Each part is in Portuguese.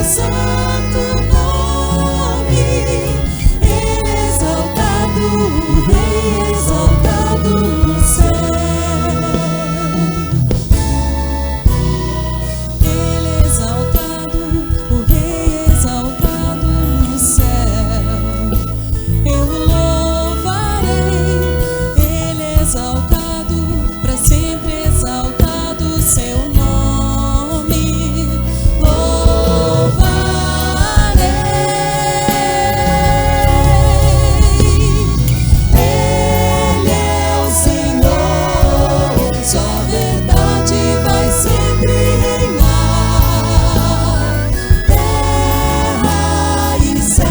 santo nome. Ele é exaltado, o Rei exaltado no céu. Ele é exaltado, o Rei exaltado no céu. Eu o louvarei. Ele é exaltado, para sempre exaltado seu nome. Louvarei. Ele é o Senhor, sua verdade vai sempre reinar. Terra e céu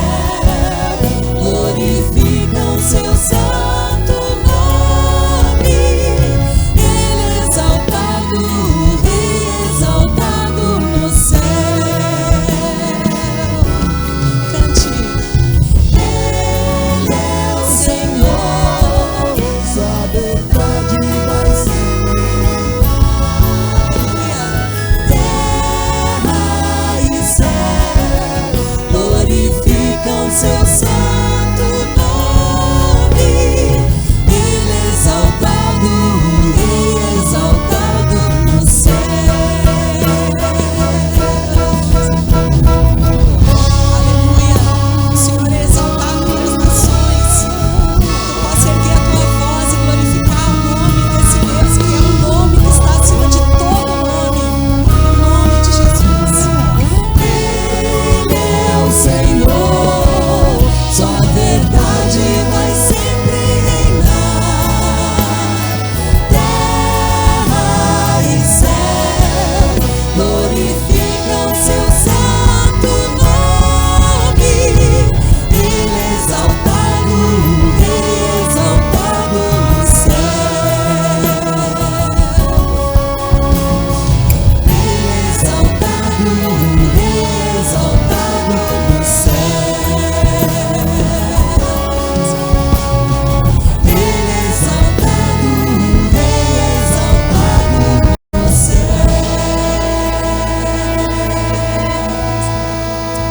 glorificam seu santo nome. Ele é exaltado, o Rei exaltado no céu. Cante. Ele é o Senhor, Sua verdade vai sempre terra e céu glorificam seu santo nome. Ele é exaltado, o Rei exaltado no céu. Aleluia. O Senhor é exaltado pelas nações. Tu podes erguer a tua voz e glorificar o nome desse Deus, que é o nome que está acima de todo nome. O nome de Jesus. Ele é o Senhor, sua verdade vai sempre reinar. Terra e céu glorificam seu santo nome. Ele é exaltado, o Rei exaltado no céu. Ele é exaltado, o Rei exaltado no céu. Ele é exaltado, o Rei exaltado no céu.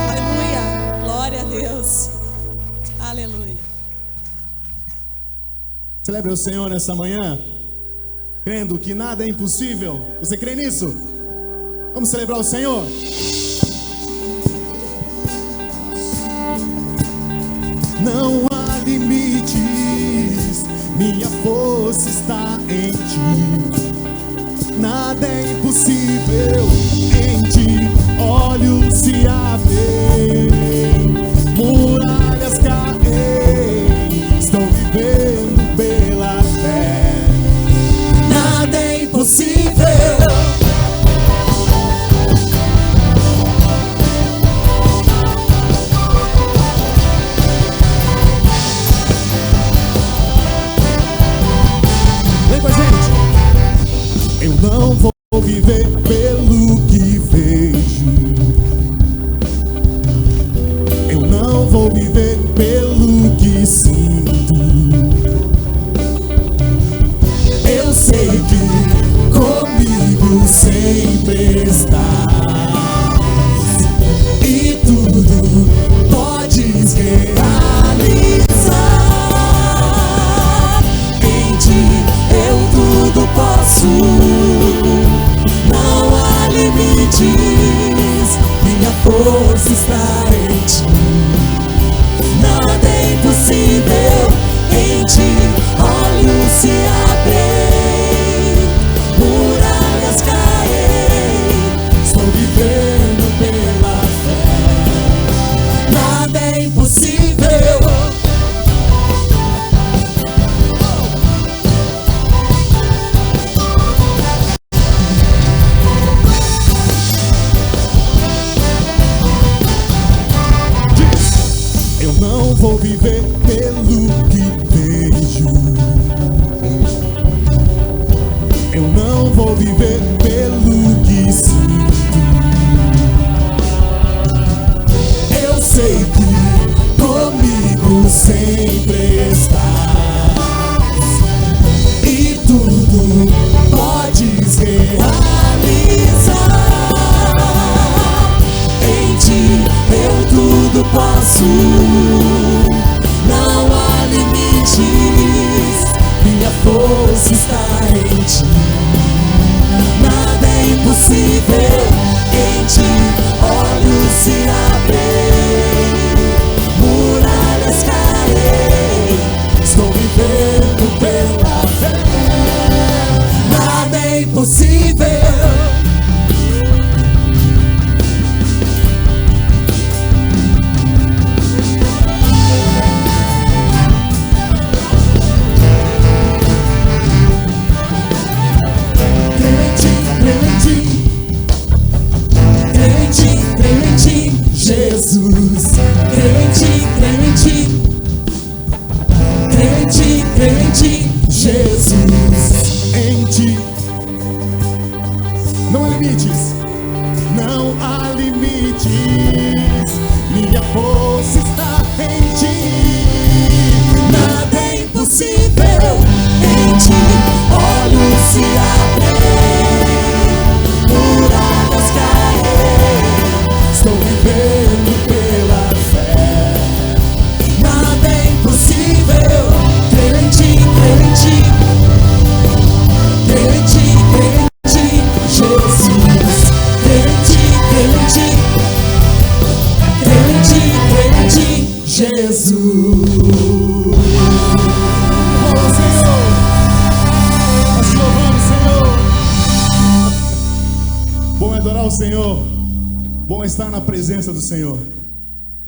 Aleluia, glória a Deus. Aleluia. Celebre o Senhor nessa manhã, crendo que nada é impossível. Você crê nisso? Vamos celebrar o Senhor. Não há limites, minha força está em ti. Nada é impossível em ti. Olhos se abrem, muralhas caem. Estou vivendo pela fé. Nada é impossível. Vem com a gente. Eu não vou viver pelo que vejo. Eu não vou viver pelo que sinto. Eu sei que comigo sempre estás. E tudo podes realizar. Em ti eu tudo posso. Não há limites. Minha força está em ti. Nada é impossível em ti. Olhos se abrem, muralhas caem. Estou vivendo pela fé. Nada é impossível. Eu não vou viver pelo que vejo. Eu não vou viver pelo que sinto. Eu sei que comigo sempre estás. E tudo podes realizar. Em ti não há limites, minha força está em ti. Nada é impossível em ti, olhos se abrem, muralhas caem, estou vivendo pela fé. Nada é impossível. Jesus, creio em ti, Jesus, em ti. Não há limites, não há limites, minha força está em ti. Nada é impossível em ti, olhos se abrem, muralhas caem, estou vivendo pela fé. Nada é impossível, creio em ti, Jesus, creio em ti, Jesus. Fala, Senhor, nós te louvamos, Senhor. Bom é adorar o Senhor, bom é estar na presença do Senhor.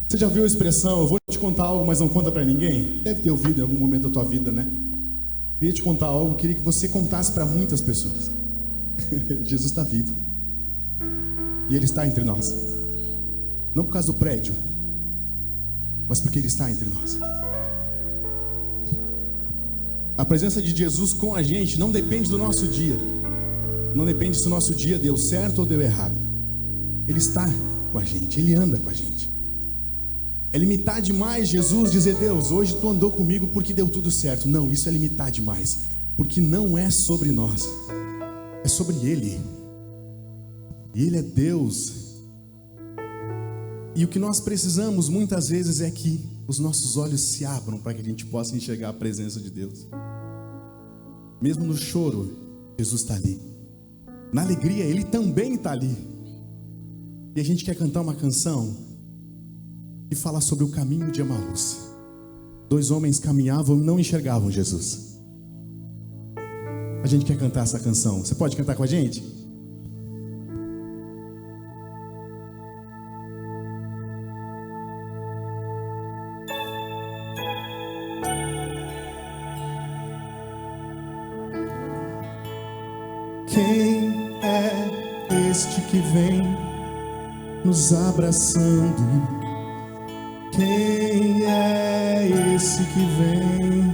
Você já viu a expressão, eu vou te contar algo, mas não conta pra ninguém? Deve ter ouvido em algum momento da tua vida, né? Queria te contar algo, queria que você contasse para muitas pessoas. Jesus está vivo. E Ele está entre nós. Não por causa do prédio, mas porque Ele está entre nós. A presença de Jesus com a gente não depende do nosso dia. Não depende se o nosso dia deu certo ou deu errado. Ele está com a gente, Ele anda com a gente. É limitar demais Jesus dizer: Deus, hoje tu andou comigo porque deu tudo certo. Não, isso é limitar demais, porque não é sobre nós, é sobre Ele. E Ele é Deus. E o que nós precisamos muitas vezes é que os nossos olhos se abram para que a gente possa enxergar a presença de Deus. Mesmo no choro, Jesus está ali. Na alegria, Ele também está ali. E a gente quer cantar uma canção e falar sobre o caminho de Emaús. 2 homens caminhavam e não enxergavam Jesus. A gente quer cantar essa canção. Você pode cantar com a gente? Quem é este que vem nos abraçando? Quem é esse que vem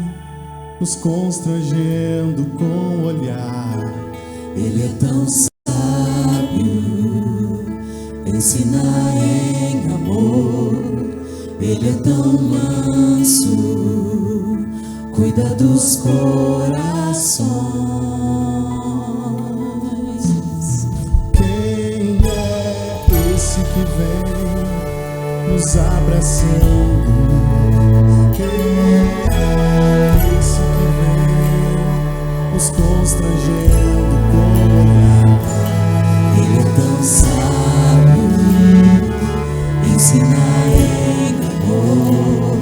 nos constrangendo com o olhar? Ele é tão sábio, ensina em amor. Ele é tão manso, cuida dos corações. Quem é esse que vem nos abraçando? Quem é esse que vem nos constrangendo com o olhar? Ele é tão sábio, ensina em amor.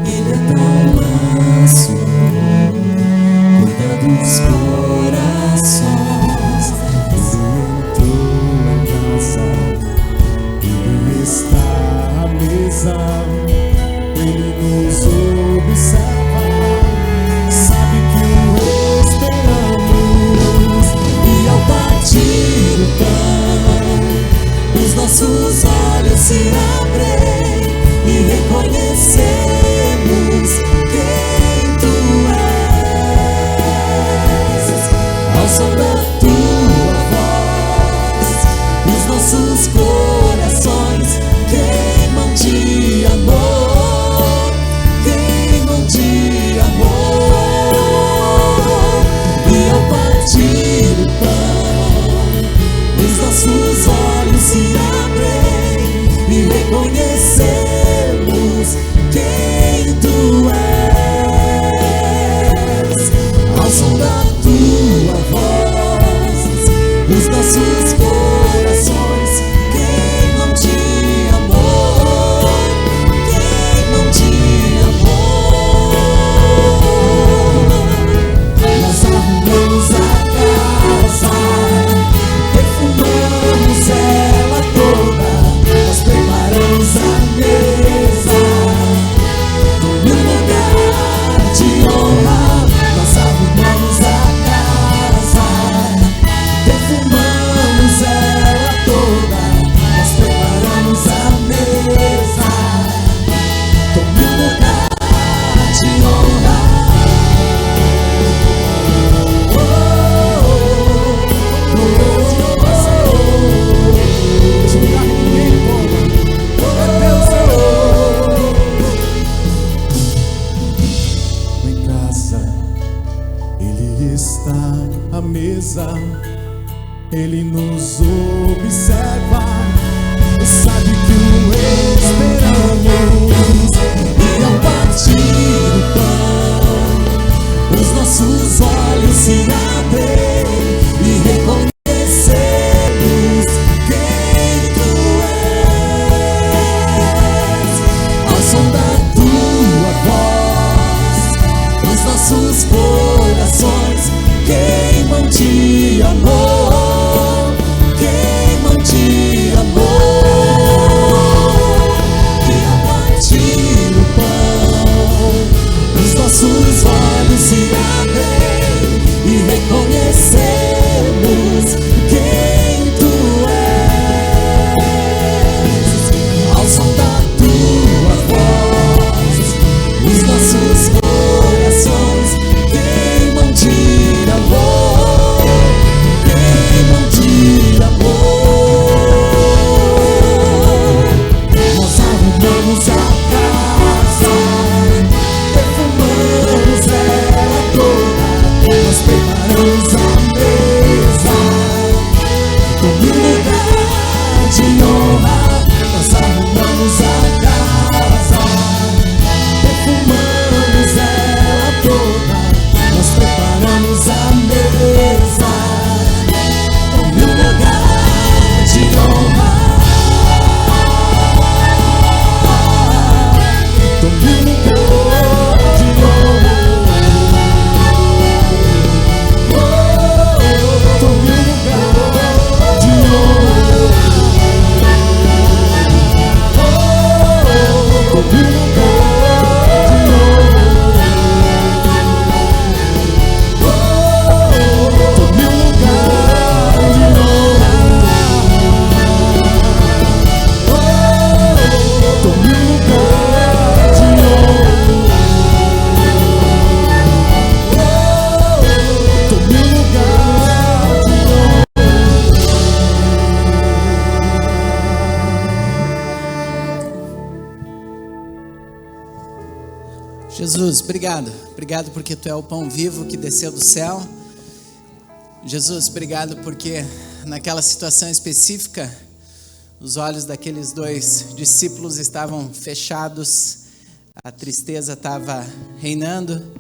Ele é tão manso, cuida dos corações. Ele está à mesa, Ele nos observa, sabe que o esperamos. E ao partir o pão, os nossos olhos se abrem e reconhecemos quem Tu és. Ao som da Tua voz, os nossos corações queimam de amor, queimam de amor. E ao partir o pão, os nossos olhos se abrem e reconhecemos Jesus, obrigado. Obrigado porque Tu é o pão vivo que desceu do céu. Jesus, obrigado porque naquela situação específica, os olhos daqueles 2 discípulos estavam fechados, a tristeza estava reinando,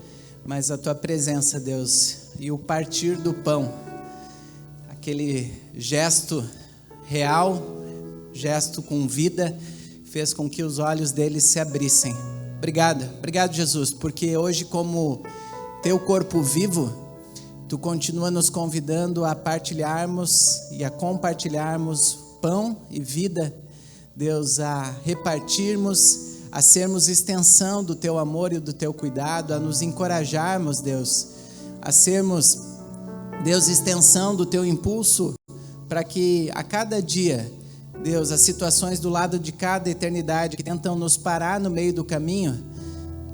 mas a Tua presença, Deus, e o partir do pão, aquele gesto real, gesto com vida, fez com que os olhos deles se abrissem. Obrigado Jesus, porque hoje, como Teu corpo vivo, Tu continua nos convidando a partilharmos e a compartilharmos pão e vida, Deus, a repartirmos, a sermos extensão do Teu amor e do Teu cuidado, a nos encorajarmos, Deus, a sermos, Deus, extensão do Teu impulso, para que a cada dia, Deus, as situações do lado de cada eternidade que tentam nos parar no meio do caminho,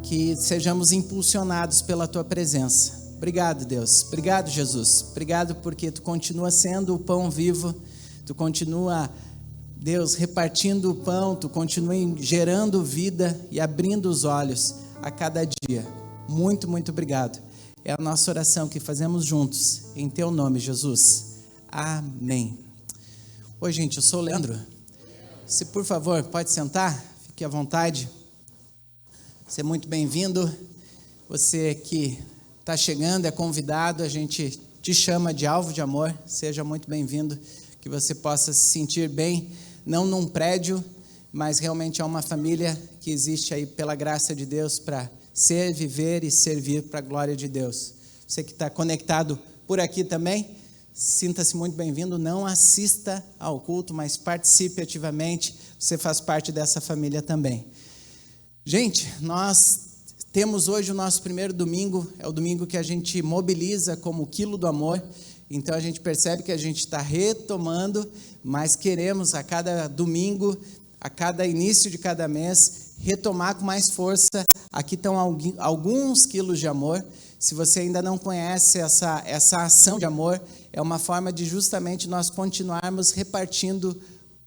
que sejamos impulsionados pela Tua presença. Obrigado, Deus. Obrigado, Jesus. Obrigado porque Tu continua sendo o pão vivo, Tu continua, Deus, repartindo o pão, Tu continua gerando vida e abrindo os olhos a cada dia. Muito, muito obrigado. É a nossa oração que fazemos juntos, em Teu nome, Jesus. Amém. Oi, gente, eu sou o Leandro. Se por favor, pode sentar, fique à vontade. Você é muito bem-vindo. Você que está chegando, é convidado, a gente te chama de alvo de amor. Seja muito bem-vindo, que você possa se sentir bem, não num prédio, mas realmente é uma família que existe aí pela graça de Deus para ser, viver e servir para a glória de Deus. Você que está conectado por aqui também, sinta-se muito bem-vindo. Não assista ao culto, mas participe ativamente. Você faz parte dessa família também. Gente, nós temos hoje o nosso primeiro domingo. É o domingo que a gente mobiliza como o quilo do amor. Então a gente percebe que a gente está retomando, mas queremos a cada domingo, a cada início de cada mês, retomar com mais força. Aqui estão alguns quilos de amor. Se você ainda não conhece essa ação de amor, é uma forma de justamente nós continuarmos repartindo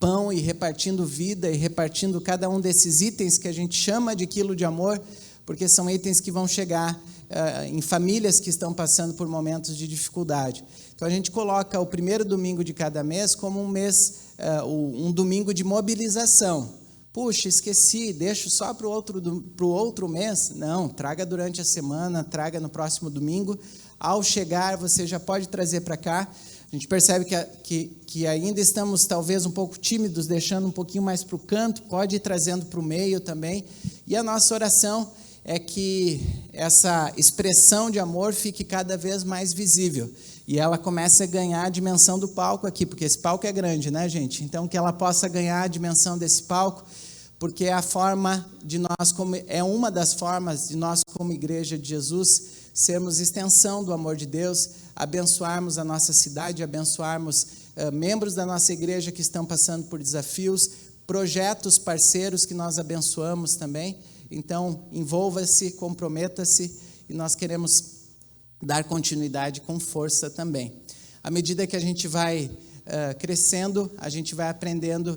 pão e repartindo vida e repartindo cada um desses itens que a gente chama de quilo de amor, porque são itens que vão chegar em famílias que estão passando por momentos de dificuldade. Então a gente coloca o primeiro domingo de cada mês como um domingo de mobilização. Puxa, esqueci, deixo só para o outro mês? Não, traga durante a semana, traga no próximo domingo. Ao chegar, você já pode trazer para cá. A gente percebe que ainda estamos talvez um pouco tímidos, deixando um pouquinho mais para o canto, pode ir trazendo para o meio também. E a nossa oração é que essa expressão de amor fique cada vez mais visível. E ela comece a ganhar a dimensão do palco aqui, porque esse palco é grande, né, gente? Então, que ela possa ganhar a dimensão desse palco, porque é é uma das formas de nós, como igreja de Jesus, sermos extensão do amor de Deus, abençoarmos a nossa cidade, abençoarmos membros da nossa igreja que estão passando por desafios, projetos parceiros que nós abençoamos também. Então, envolva-se, comprometa-se, e nós queremos dar continuidade com força também. À medida que a gente vai crescendo, a gente vai aprendendo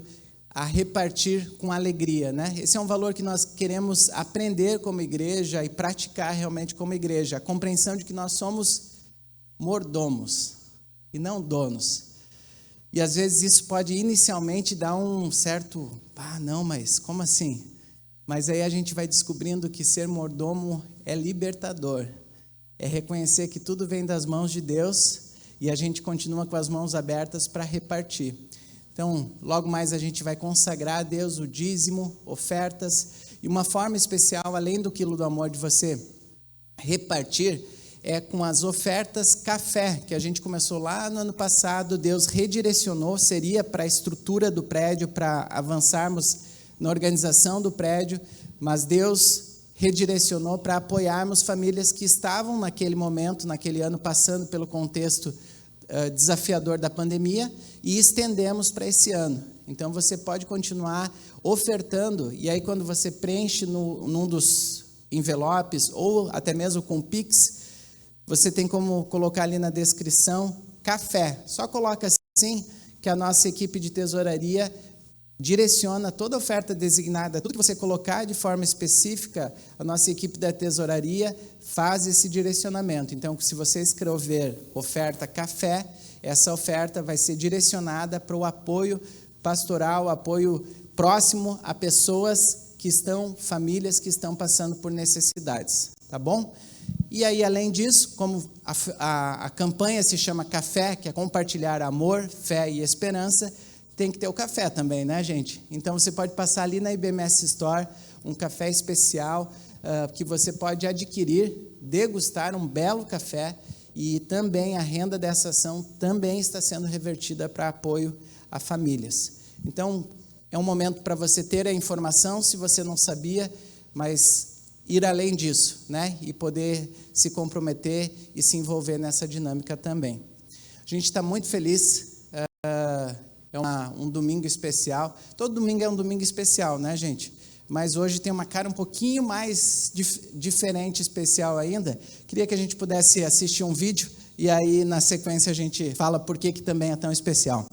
a repartir com alegria, né? Esse é um valor que nós queremos aprender como igreja e praticar realmente como igreja. A compreensão de que nós somos mordomos e não donos. E às vezes isso pode inicialmente dar um certo, não, mas como assim? Mas aí a gente vai descobrindo que ser mordomo é libertador. É reconhecer que tudo vem das mãos de Deus e a gente continua com as mãos abertas para repartir. Então, logo mais a gente vai consagrar a Deus o dízimo, ofertas, e uma forma especial, além do quilo do amor de você repartir, é com as ofertas café, que a gente começou lá no ano passado. Deus redirecionou, seria para a estrutura do prédio, para avançarmos na organização do prédio, mas Deus redirecionou para apoiarmos famílias que estavam naquele momento, naquele ano, passando pelo contexto desafiador da pandemia, e estendemos para esse ano. Então você pode continuar ofertando, e aí quando você preenche num dos envelopes, ou até mesmo com Pix, você tem como colocar ali na descrição café. Só coloca assim que a nossa equipe de tesouraria direciona toda oferta designada, tudo que você colocar de forma específica, a nossa equipe da tesouraria faz esse direcionamento. Então, se você escrever oferta café, essa oferta vai ser direcionada para o apoio pastoral, apoio próximo a pessoas que estão, famílias que estão passando por necessidades, tá bom? E aí, além disso, como a campanha se chama Café, que é compartilhar amor, fé e esperança, tem que ter o café também, né, gente? Então, você pode passar ali na IBMS Store, um café especial que você pode adquirir, degustar um belo café, e também a renda dessa ação também está sendo revertida para apoio a famílias. Então, é um momento para você ter a informação, se você não sabia, mas ir além disso, né? E poder se comprometer e se envolver nessa dinâmica também. A gente está muito feliz. É um domingo especial. Todo domingo é um domingo especial, né, gente? Mas hoje tem uma cara um pouquinho mais diferente, especial ainda. Queria que a gente pudesse assistir um vídeo e aí, na sequência, a gente fala por que também é tão especial.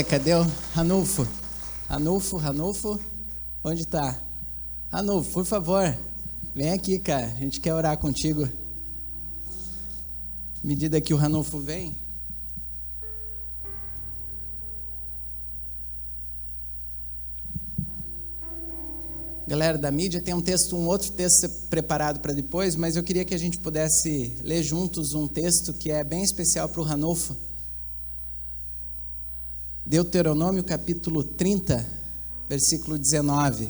Cadê o Ranulfo? Ranulfo? Onde está? Ranulfo, por favor, vem aqui, cara. A gente quer orar contigo. À medida que o Ranulfo vem. Galera da mídia, tem um outro texto preparado para depois, mas eu queria que a gente pudesse ler juntos um texto que é bem especial para o Ranulfo. Deuteronômio capítulo 30, versículo 19.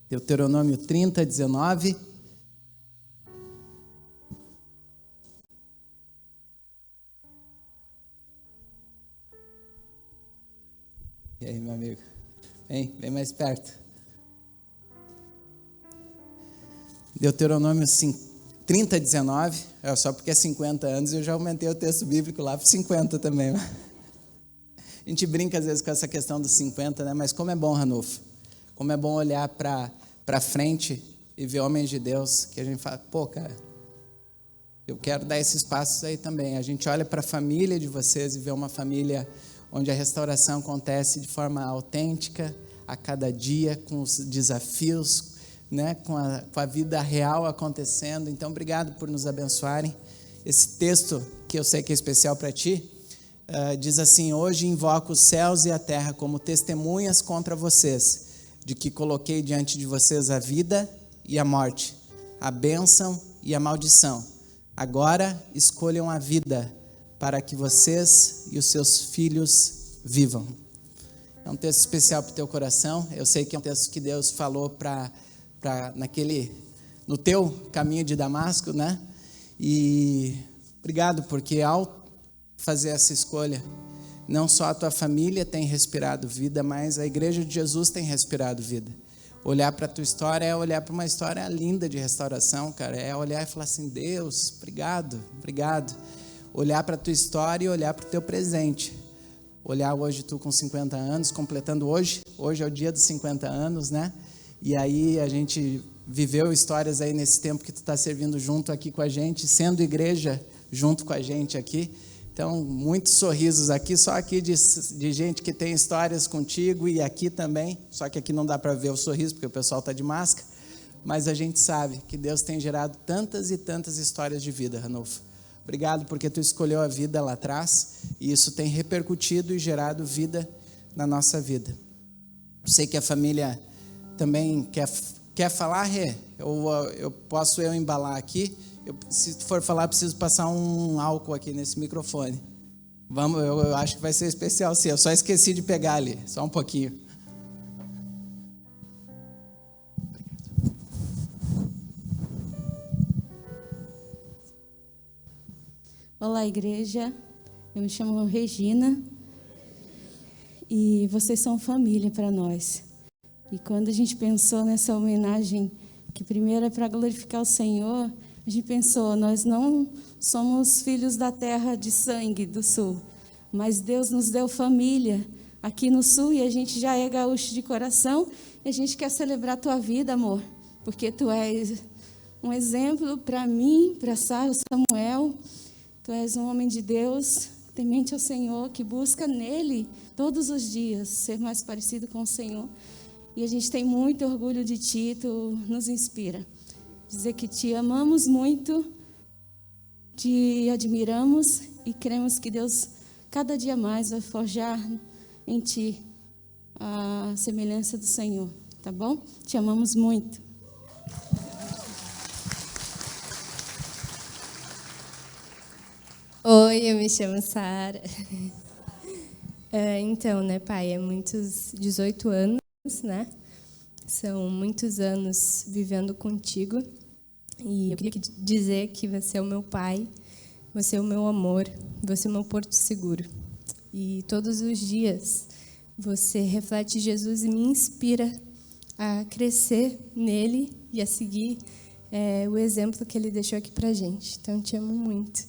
Deuteronômio 30, 19. E aí, meu amigo? Vem mais perto. Deuteronômio 30, 19, só porque é 50 anos, eu já aumentei o texto bíblico lá para 50 também. A gente brinca às vezes com essa questão dos 50, né? Mas como é bom, Ranulfo, como é bom olhar para frente e ver homens de Deus, que a gente fala, pô, cara, eu quero dar esses passos aí também. A gente olha para a família de vocês e vê uma família onde a restauração acontece de forma autêntica, a cada dia, com os desafios, né, com a vida real acontecendo. Então, obrigado por nos abençoarem. Esse texto, que eu sei que é especial para ti, diz assim: hoje invoco os céus e a terra como testemunhas contra vocês, de que coloquei diante de vocês a vida e a morte, a bênção e a maldição. Agora escolham a vida, para que vocês e os seus filhos vivam. É um texto especial para o teu coração. Eu sei que é um texto que Deus falou no teu caminho de Damasco, né? E obrigado, porque ao fazer essa escolha, não só a tua família tem respirado vida, mas a Igreja de Jesus tem respirado vida. Olhar para a tua história é olhar para uma história linda de restauração, cara. É olhar e falar assim: Deus, obrigado. Olhar para a tua história e olhar para o teu presente. Olhar hoje tu com 50 anos, completando hoje é o dia dos 50 anos, né? E aí a gente viveu histórias aí nesse tempo que tu está servindo junto aqui com a gente, sendo igreja junto com a gente aqui. Então, muitos sorrisos aqui, só aqui de gente que tem histórias contigo e aqui também. Só que aqui não dá para ver o sorriso, porque o pessoal está de máscara. Mas a gente sabe que Deus tem gerado tantas e tantas histórias de vida, Ranulfo. Obrigado porque tu escolheu a vida lá atrás e isso tem repercutido e gerado vida na nossa vida. Sei que a família também quer falar, Rê? Eu posso embalar aqui? Se for falar, preciso passar um álcool aqui nesse microfone. Vamos, eu acho que vai ser especial, sim. Eu só esqueci de pegar ali, só um pouquinho. Olá, igreja. Eu me chamo Regina e vocês são família para nós. E quando a gente pensou nessa homenagem, que primeiro é para glorificar o Senhor, a gente pensou, nós não somos filhos da terra de sangue do sul, mas Deus nos deu família aqui no sul e a gente já é gaúcho de coração e a gente quer celebrar a tua vida, amor, porque tu és um exemplo para mim, para Sara, Samuel. Tu és um homem de Deus, temente ao Senhor, que busca nele todos os dias ser mais parecido com o Senhor. E a gente tem muito orgulho de ti, tu nos inspira. Dizer que te amamos muito, te admiramos e cremos que Deus cada dia mais vai forjar em ti a semelhança do Senhor, tá bom? Te amamos muito. Oi, eu me chamo Sara. Então, né, pai, é muitos 18 anos, né? São muitos anos vivendo contigo. E eu queria dizer que você é o meu pai, você é o meu amor, você é o meu porto seguro. E todos os dias você reflete Jesus e me inspira a crescer nele e a seguir o exemplo que ele deixou aqui pra gente. Então, eu te amo muito.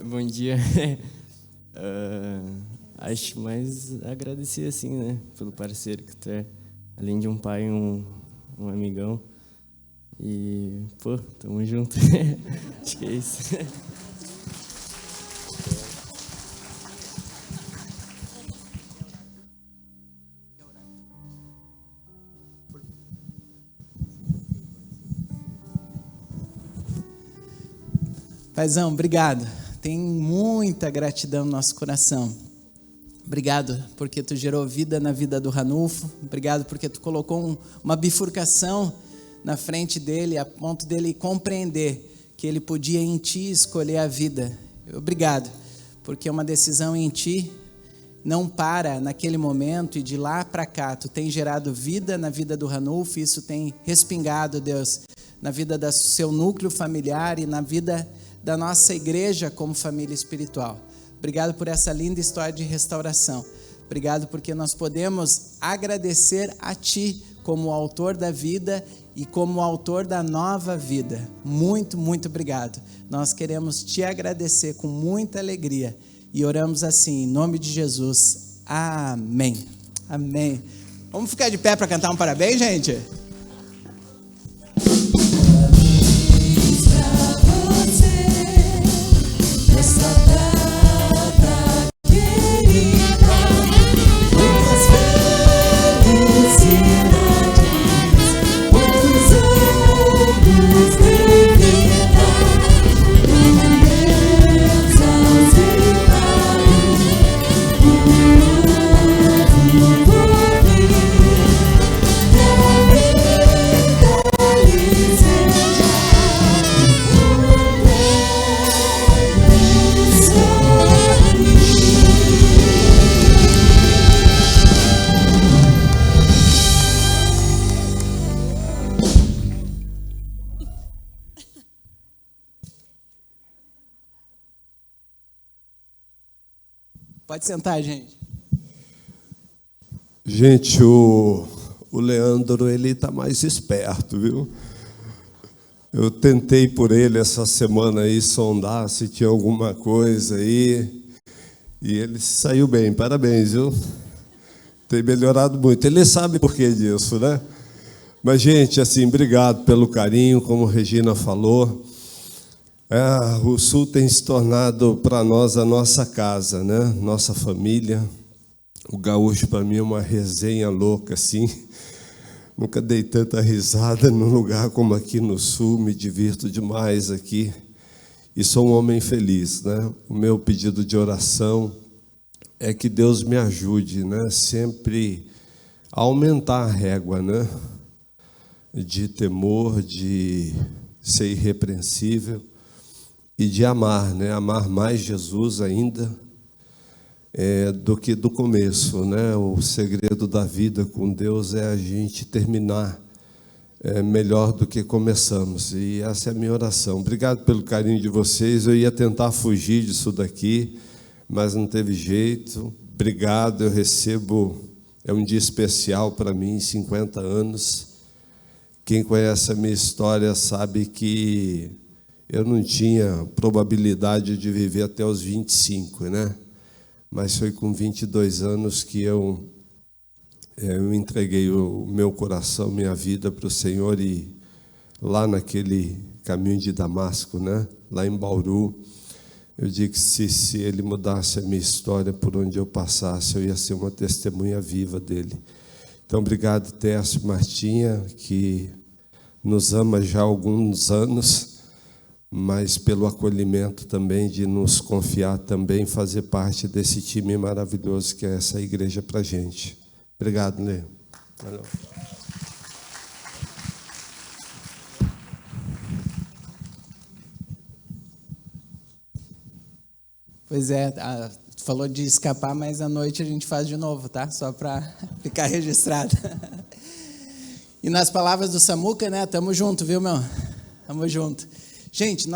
Bom dia. Acho mais agradecer, assim, né, pelo parceiro que tu é. Além de um pai, um amigão. E, pô, tamo junto. Acho que é isso. Paizão, obrigado. Tem muita gratidão no nosso coração. Obrigado porque tu gerou vida na vida do Ranulfo. Obrigado porque tu colocou uma bifurcação na frente dele, a ponto dele compreender que ele podia em ti escolher a vida. Obrigado, porque uma decisão em ti não para naquele momento e de lá para cá. Tu tem gerado vida na vida do Ranulfo e isso tem respingado, Deus, na vida do seu núcleo familiar e na vida da nossa igreja como família espiritual. Obrigado por essa linda história de restauração. Obrigado porque nós podemos agradecer a Ti como o autor da vida e como o autor da nova vida. Muito, muito obrigado. Nós queremos Te agradecer com muita alegria e oramos assim, em nome de Jesus. Amém. Amém. Vamos ficar de pé para cantar um parabéns, gente? Pode sentar, gente. Gente, o Leandro, ele tá mais esperto, viu? Eu tentei por ele essa semana aí sondar se tinha alguma coisa aí. E ele saiu bem, parabéns, viu? Tem melhorado muito. Ele sabe por que disso, né? Mas, gente, assim, obrigado pelo carinho, como a Regina falou. O Sul tem se tornado para nós a nossa casa, né? Nossa família. O Gaúcho, para mim, é uma resenha louca, assim. Nunca dei tanta risada num lugar como aqui no Sul, me divirto demais aqui. E sou um homem feliz, né? O meu pedido de oração é que Deus me ajude, né? Sempre a aumentar a régua, né? De temor, de ser irrepreensível e de amar, né? Amar mais Jesus ainda do que do começo, né? O segredo da vida com Deus é a gente terminar melhor do que começamos. E essa é a minha oração. Obrigado pelo carinho de vocês. Eu ia tentar fugir disso daqui, mas não teve jeito. Obrigado, eu recebo. É um dia especial para mim, 50 anos. Quem conhece a minha história sabe que eu não tinha probabilidade de viver até os 25, né? Mas foi com 22 anos que eu entreguei o meu coração, minha vida para o Senhor, e lá naquele caminho de Damasco, né? Lá em Bauru, eu digo que se Ele mudasse a minha história por onde eu passasse, eu ia ser uma testemunha viva dEle. Então, obrigado, Tércio, Martinha, que nos ama já há alguns anos, mas pelo acolhimento também de nos confiar também, fazer parte desse time maravilhoso que é essa igreja para a gente. Obrigado, Lê. Valeu. Pois é, falou de escapar, mas à noite a gente faz de novo, tá? Só para ficar registrado. E nas palavras do Samuca, né? Tamo junto, viu, meu? Tamo junto. Gente,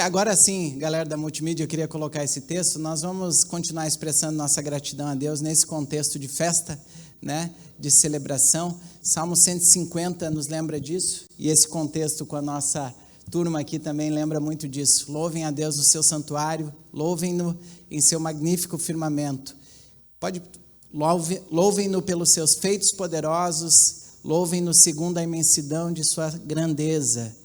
agora sim, galera da multimídia, eu queria colocar esse texto. Nós vamos continuar expressando nossa gratidão a Deus nesse contexto de festa, né? De celebração. Salmo 150 nos lembra disso, e esse contexto com a nossa turma aqui também lembra muito disso. Louvem a Deus no seu santuário, louvem-no em seu magnífico firmamento. Louvem-no pelos seus feitos poderosos, louvem-no segundo a imensidão de sua grandeza.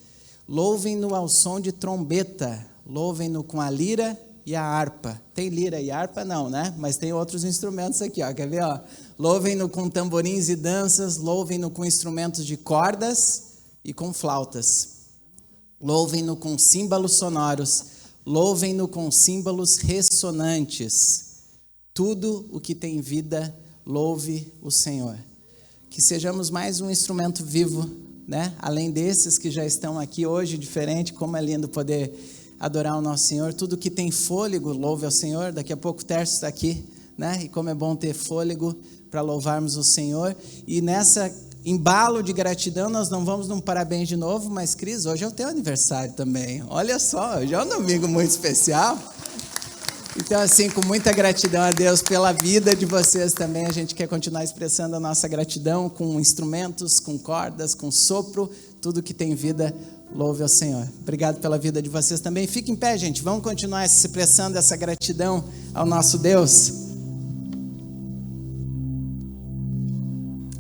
Louvem-no ao som de trombeta, louvem-no com a lira e a harpa. Tem lira e harpa? Não, né? Mas tem outros instrumentos aqui, ó. Quer ver, ó? Louvem-no com tamborins e danças, louvem-no com instrumentos de cordas e com flautas. Louvem-no com símbolos sonoros, louvem-no com símbolos ressonantes. Tudo o que tem vida, louve o Senhor. Que sejamos mais um instrumento vivo, né? Além desses que já estão aqui hoje, diferente, como é lindo poder adorar o nosso Senhor. Tudo que tem fôlego, louve ao Senhor. Daqui a pouco o Tércio está aqui, né? E como é bom ter fôlego para louvarmos o Senhor. E nessa embalo de gratidão, nós não vamos num parabéns de novo, mas Cris, hoje é o teu aniversário também. Olha só, hoje é um domingo muito especial. Então, assim, com muita gratidão a Deus pela vida de vocês também, a gente quer continuar expressando a nossa gratidão com instrumentos, com cordas, com sopro, tudo que tem vida, louve ao Senhor. Obrigado pela vida de vocês também. Fique em pé, gente, vamos continuar expressando essa gratidão ao nosso Deus.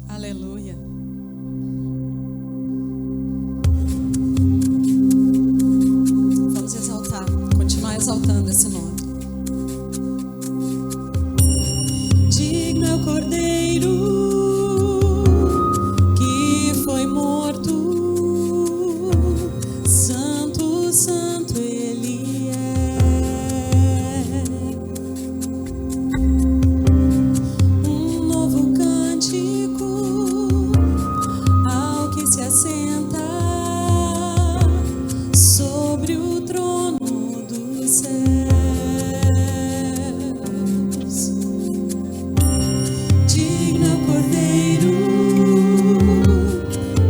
Aleluia. Vamos exaltar, continuar exaltando esse nome. Digno é o Cordeiro que foi morto, santo, santo Ele é. Um novo cântico ao que se assenta sobre o trono dos céus. Digno é o Cordeiro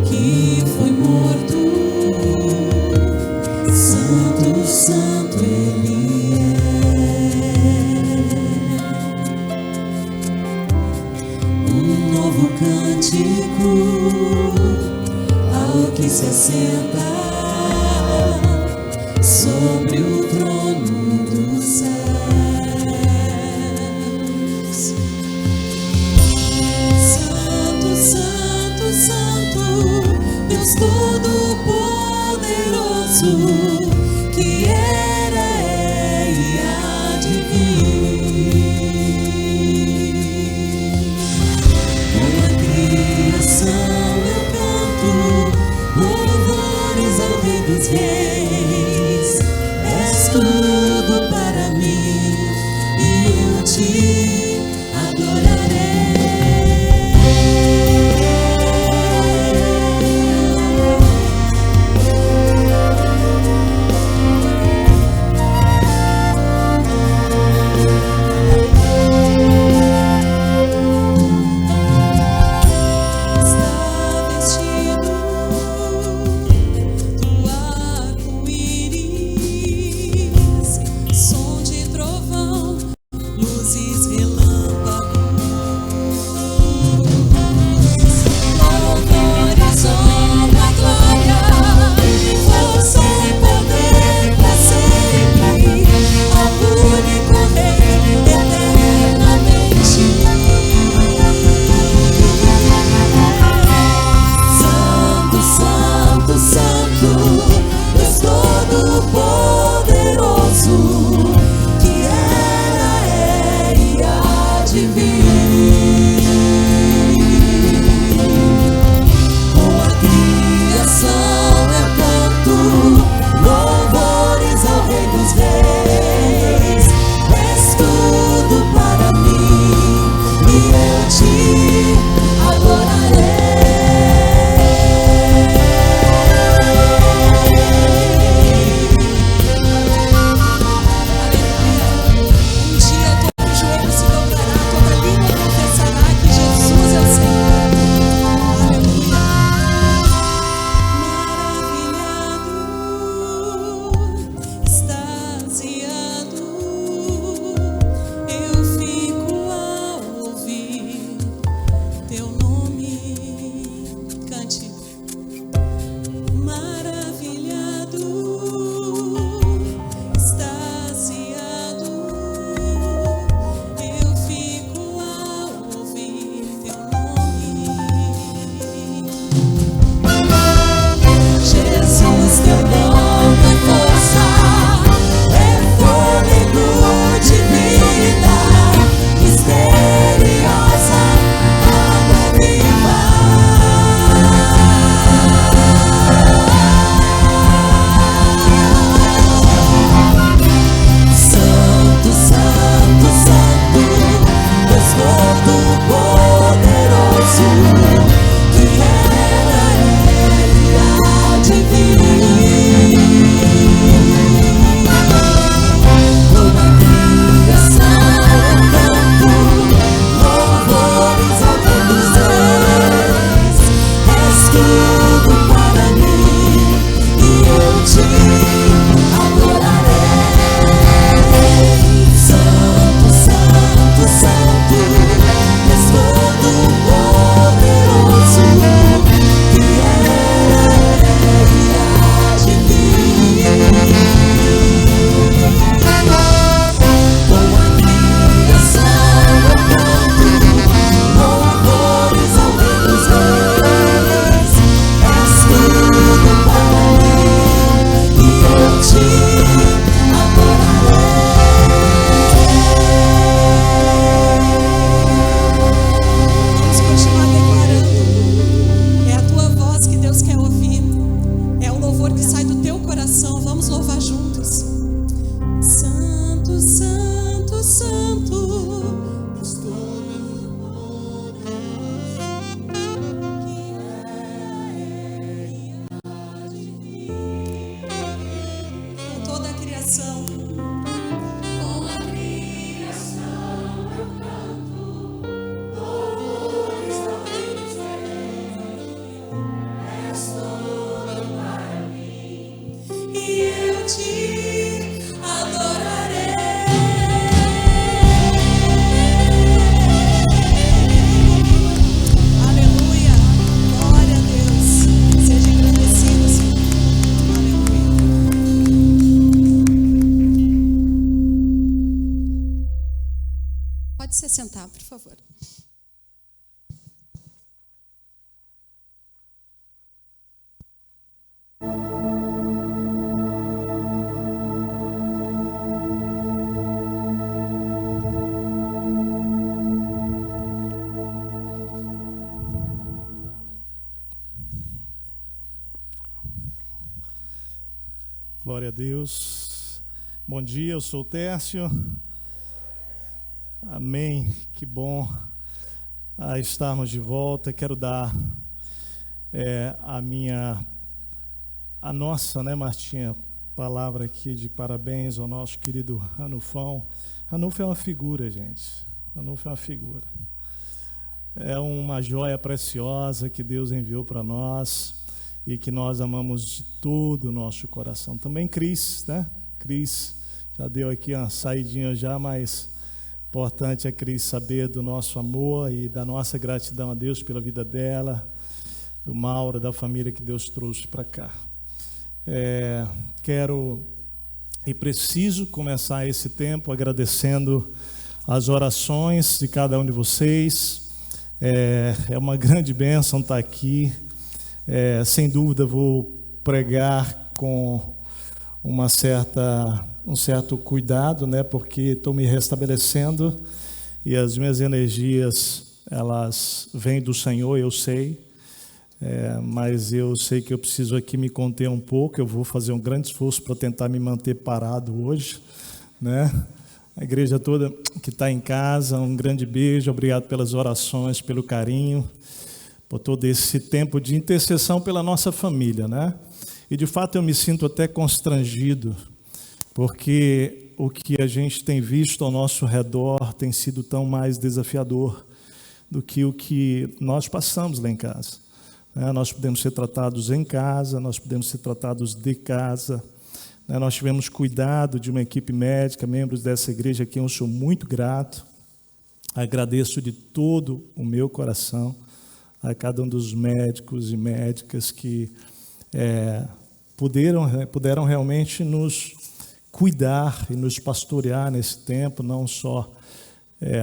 que foi morto, santo, santo Ele é. Um novo cântico ao que se assenta sobre o trono dos céus. que era, é e há de vir. Com a criação eu canto louvores ao Rei dos Reis. És tudo para mim e eu te adorarei. Pode se sentar, por favor. Glória a Deus. Bom dia, eu sou o Tércio. Amém, que bom estarmos de volta. Quero dar a nossa, né, Martinha, palavra aqui de parabéns ao nosso querido Ranulfão. Ranulfo é uma figura, gente. Ranulfo é uma figura. É uma joia preciosa que Deus enviou para nós e que nós amamos de todo o nosso coração. Também Cris, né? Cris já deu aqui uma saidinha já, mas importante é Cris saber do nosso amor e da nossa gratidão a Deus pela vida dela, do Mauro, da família que Deus trouxe para cá. Quero e preciso começar esse tempo agradecendo as orações de cada um de vocês. É uma grande bênção estar aqui. Sem dúvida vou pregar com um certo cuidado, né? Porque estou me restabelecendo e as minhas energias, elas vêm do Senhor, eu sei. Mas eu sei que eu preciso aqui me conter um pouco. Eu vou fazer um grande esforço para tentar me manter parado hoje, né? A igreja toda que está em casa, um grande beijo, obrigado pelas orações, pelo carinho, por todo esse tempo de intercessão pela nossa família, né? E de fato eu me sinto até constrangido, porque o que a gente tem visto ao nosso redor tem sido tão mais desafiador do que o que nós passamos lá em casa. Nós podemos ser tratados em casa, nós podemos ser tratados de casa. Nós tivemos cuidado de uma equipe médica, membros dessa igreja a quem eu sou muito grato. Agradeço de todo o meu coração a cada um dos médicos e médicas que puderam realmente nos cuidar e nos pastorear nesse tempo, não só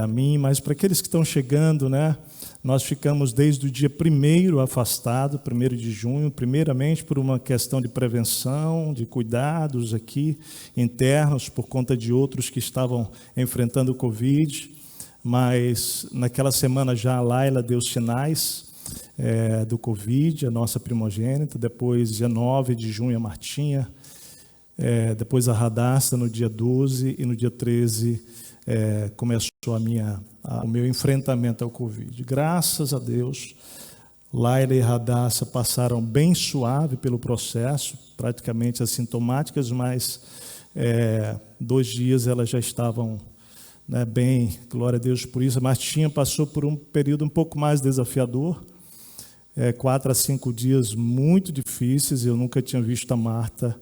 a mim, mas para aqueles que estão chegando, né? Nós ficamos desde o dia 1º afastado, 1º de junho, primeiramente por uma questão de prevenção, de cuidados aqui internos, por conta de outros que estavam enfrentando o Covid, mas naquela semana já a Laila deu sinais do Covid, a nossa primogênita, depois dia 9 de junho a Martinha, depois a Radassa no dia 12 e no dia 13 começou o meu enfrentamento ao Covid. Graças a Deus, Laila e Radassa passaram bem suave pelo processo, praticamente assintomáticas, mas 2 dias elas já estavam, né, bem, glória a Deus por isso. A Martinha passou por um período um pouco mais desafiador, 4 a 5 dias muito difíceis. Eu nunca tinha visto a Marta,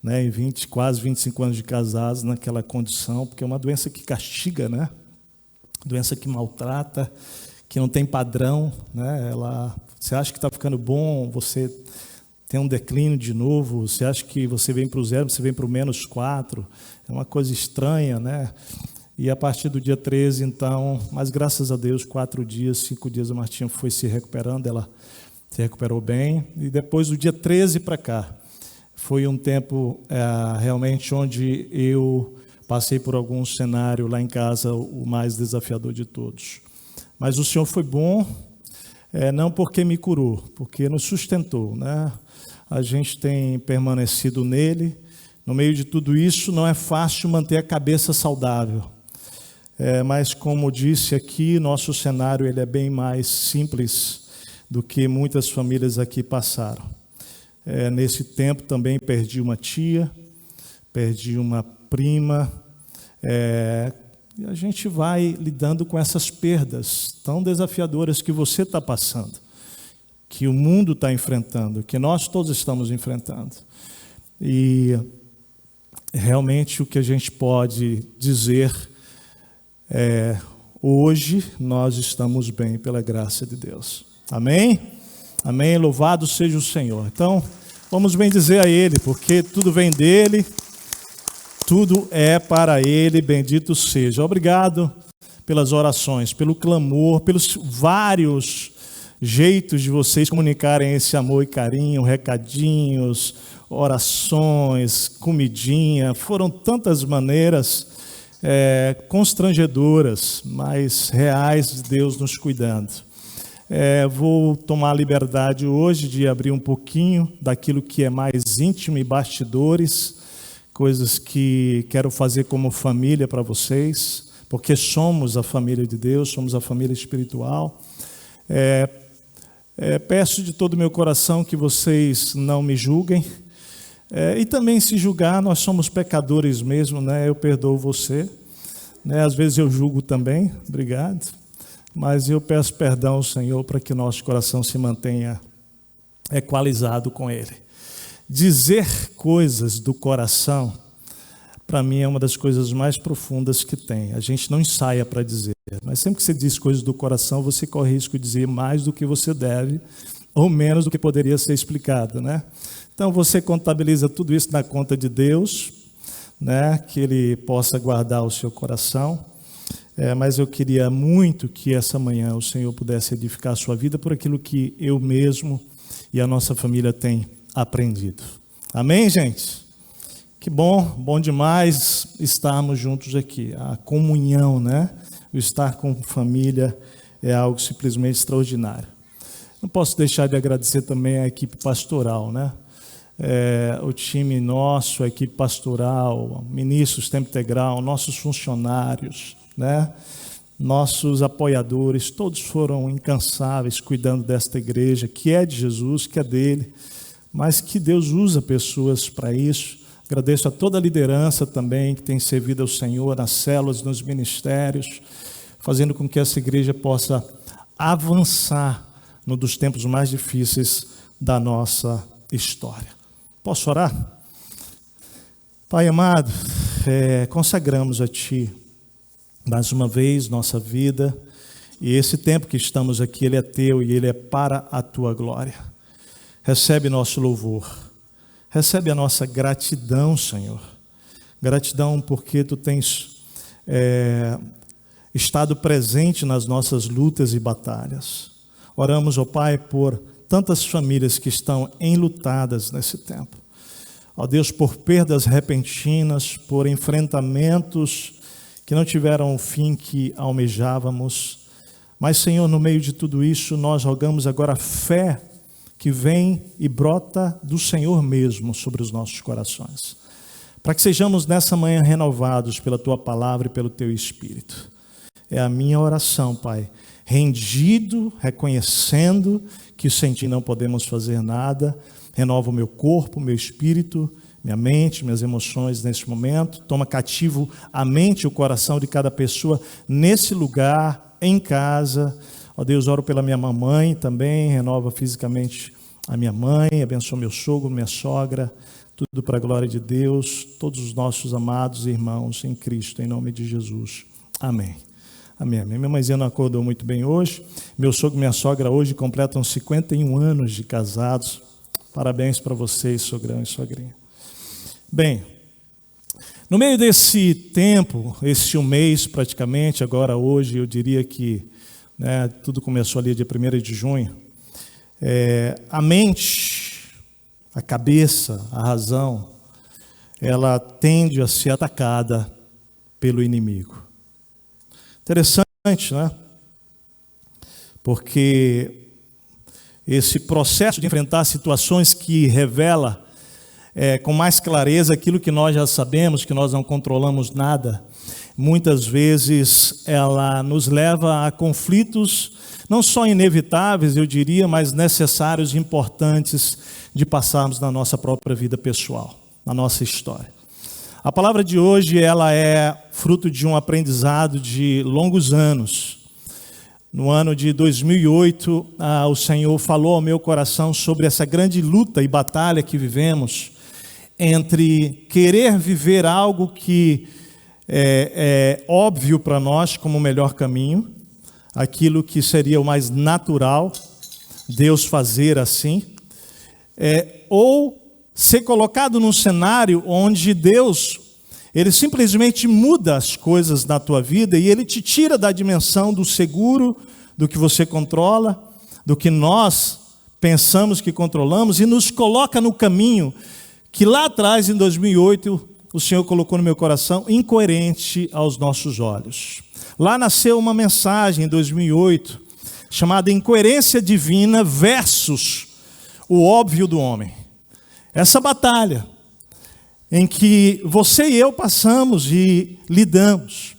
né, em quase 25 anos de casados naquela condição, porque é uma doença que castiga, né? Doença que maltrata, que não tem padrão, né? Você acha que está ficando bom, você tem um declínio de novo, você acha que você vem para o 0, você vem para o -4, é uma coisa estranha, né? E a partir do dia 13, então, mas graças a Deus, 4 dias, 5 dias a Martinha foi se recuperando, ela se recuperou bem, e depois do dia 13 para cá, foi um tempo realmente onde eu passei por algum cenário lá em casa, o mais desafiador de todos. Mas o Senhor foi bom, não porque me curou, porque nos sustentou, né? A gente tem permanecido nele. No meio de tudo isso, não é fácil manter a cabeça saudável. Mas, como disse aqui, nosso cenário ele é bem mais simples do que muitas famílias aqui passaram. Nesse tempo também perdi uma tia, perdi uma prima. E a gente vai lidando com essas perdas tão desafiadoras que você está passando, que o mundo está enfrentando, que nós todos estamos enfrentando. E realmente o que a gente pode dizer hoje nós estamos bem pela graça de Deus. Amém? Amém? Louvado seja o Senhor. Então, vamos bem dizer a Ele, porque tudo vem dEle, tudo é para Ele, bendito seja. Obrigado pelas orações, pelo clamor, pelos vários jeitos de vocês comunicarem esse amor e carinho, recadinhos, orações, comidinha. Foram tantas maneiras constrangedoras, mas reais de Deus nos cuidando. Vou tomar a liberdade hoje de abrir um pouquinho daquilo que é mais íntimo e bastidores coisas que quero fazer como família para vocês, porque somos a família de Deus, somos a família espiritual. Peço de todo o meu coração que vocês não me julguem. E também, se julgar, nós somos pecadores mesmo, né? Eu perdoo você. Né? Às vezes eu julgo também, obrigado. Mas eu peço perdão ao Senhor para que nosso coração se mantenha equalizado com Ele. Dizer coisas do coração, para mim, é uma das coisas mais profundas que tem. A gente não ensaia para dizer, mas sempre que você diz coisas do coração, você corre risco de dizer mais do que você deve, ou menos do que poderia ser explicado, né? Então, você contabiliza tudo isso na conta de Deus, né? Que Ele possa guardar o seu coração. Mas eu queria muito que essa manhã o Senhor pudesse edificar a sua vida por aquilo que eu mesmo e a nossa família tem aprendido. Amém, gente? Que bom demais estarmos juntos aqui. A comunhão, né? O estar com família é algo simplesmente extraordinário. Não posso deixar de agradecer também a equipe pastoral, né? O time nosso, a equipe pastoral, ministros tempo integral, nossos funcionários, né? Nossos apoiadores, todos foram incansáveis cuidando desta igreja, que é de Jesus, que é dele, mas que Deus usa pessoas para isso. Agradeço a toda a liderança também que tem servido ao Senhor nas células, nos ministérios, fazendo com que essa igreja possa avançar num dos tempos mais difíceis da nossa história. Posso orar? Pai amado, consagramos a Ti mais uma vez nossa vida, e esse tempo que estamos aqui, ele é Teu e ele é para a Tua glória. Recebe nosso louvor, recebe a nossa gratidão, Senhor. Gratidão porque Tu tens estado presente nas nossas lutas e batalhas. Oramos, ó Pai, por tantas famílias que estão enlutadas nesse tempo. Ó Deus, por perdas repentinas, por enfrentamentos que não tiveram o fim que almejávamos. Mas, Senhor, no meio de tudo isso, nós rogamos agora a fé que vem e brota do Senhor mesmo sobre os nossos corações. Para que sejamos nessa manhã renovados pela Tua palavra e pelo Teu Espírito. É a minha oração, Pai, rendido, reconhecendo que sem Ti não podemos fazer nada. Renova o meu corpo, o meu espírito, minha mente, minhas emoções nesse momento. Toma cativo a mente e o coração de cada pessoa nesse lugar, em casa. Ó Deus, oro pela minha mamãe também, renova fisicamente a minha mãe, abençoa meu sogro, minha sogra, tudo para a glória de Deus, todos os nossos amados irmãos em Cristo, em nome de Jesus. Amém. Amém. Minha mãezinha não acordou muito bem hoje. Meu sogro e minha sogra hoje completam 51 anos de casados. Parabéns para vocês, sogrão e sogrinha. Bem, no meio desse tempo, esse um mês praticamente, agora hoje, eu diria que tudo começou ali dia 1º de junho, a mente, a cabeça, a razão, ela tende a ser atacada pelo inimigo. Interessante, né? Porque esse processo de enfrentar situações que revela com mais clareza aquilo que nós já sabemos, que nós não controlamos nada, muitas vezes ela nos leva a conflitos não só inevitáveis, eu diria, mas necessários e importantes de passarmos na nossa própria vida pessoal, na nossa história. A palavra de hoje, ela é fruto de um aprendizado de longos anos. No ano de 2008, o Senhor falou ao meu coração sobre essa grande luta e batalha que vivemos entre querer viver algo que é óbvio para nós como o melhor caminho, aquilo que seria o mais natural, Deus fazer assim, ou ser colocado num cenário onde Deus, Ele simplesmente muda as coisas na tua vida e Ele te tira da dimensão do seguro, do que você controla, do que nós pensamos que controlamos e nos coloca no caminho que lá atrás, em 2008, o Senhor colocou no meu coração, incoerente aos nossos olhos. Lá nasceu uma mensagem em 2008, chamada Incoerência Divina versus o óbvio do homem. Essa batalha, em que você e eu passamos e lidamos.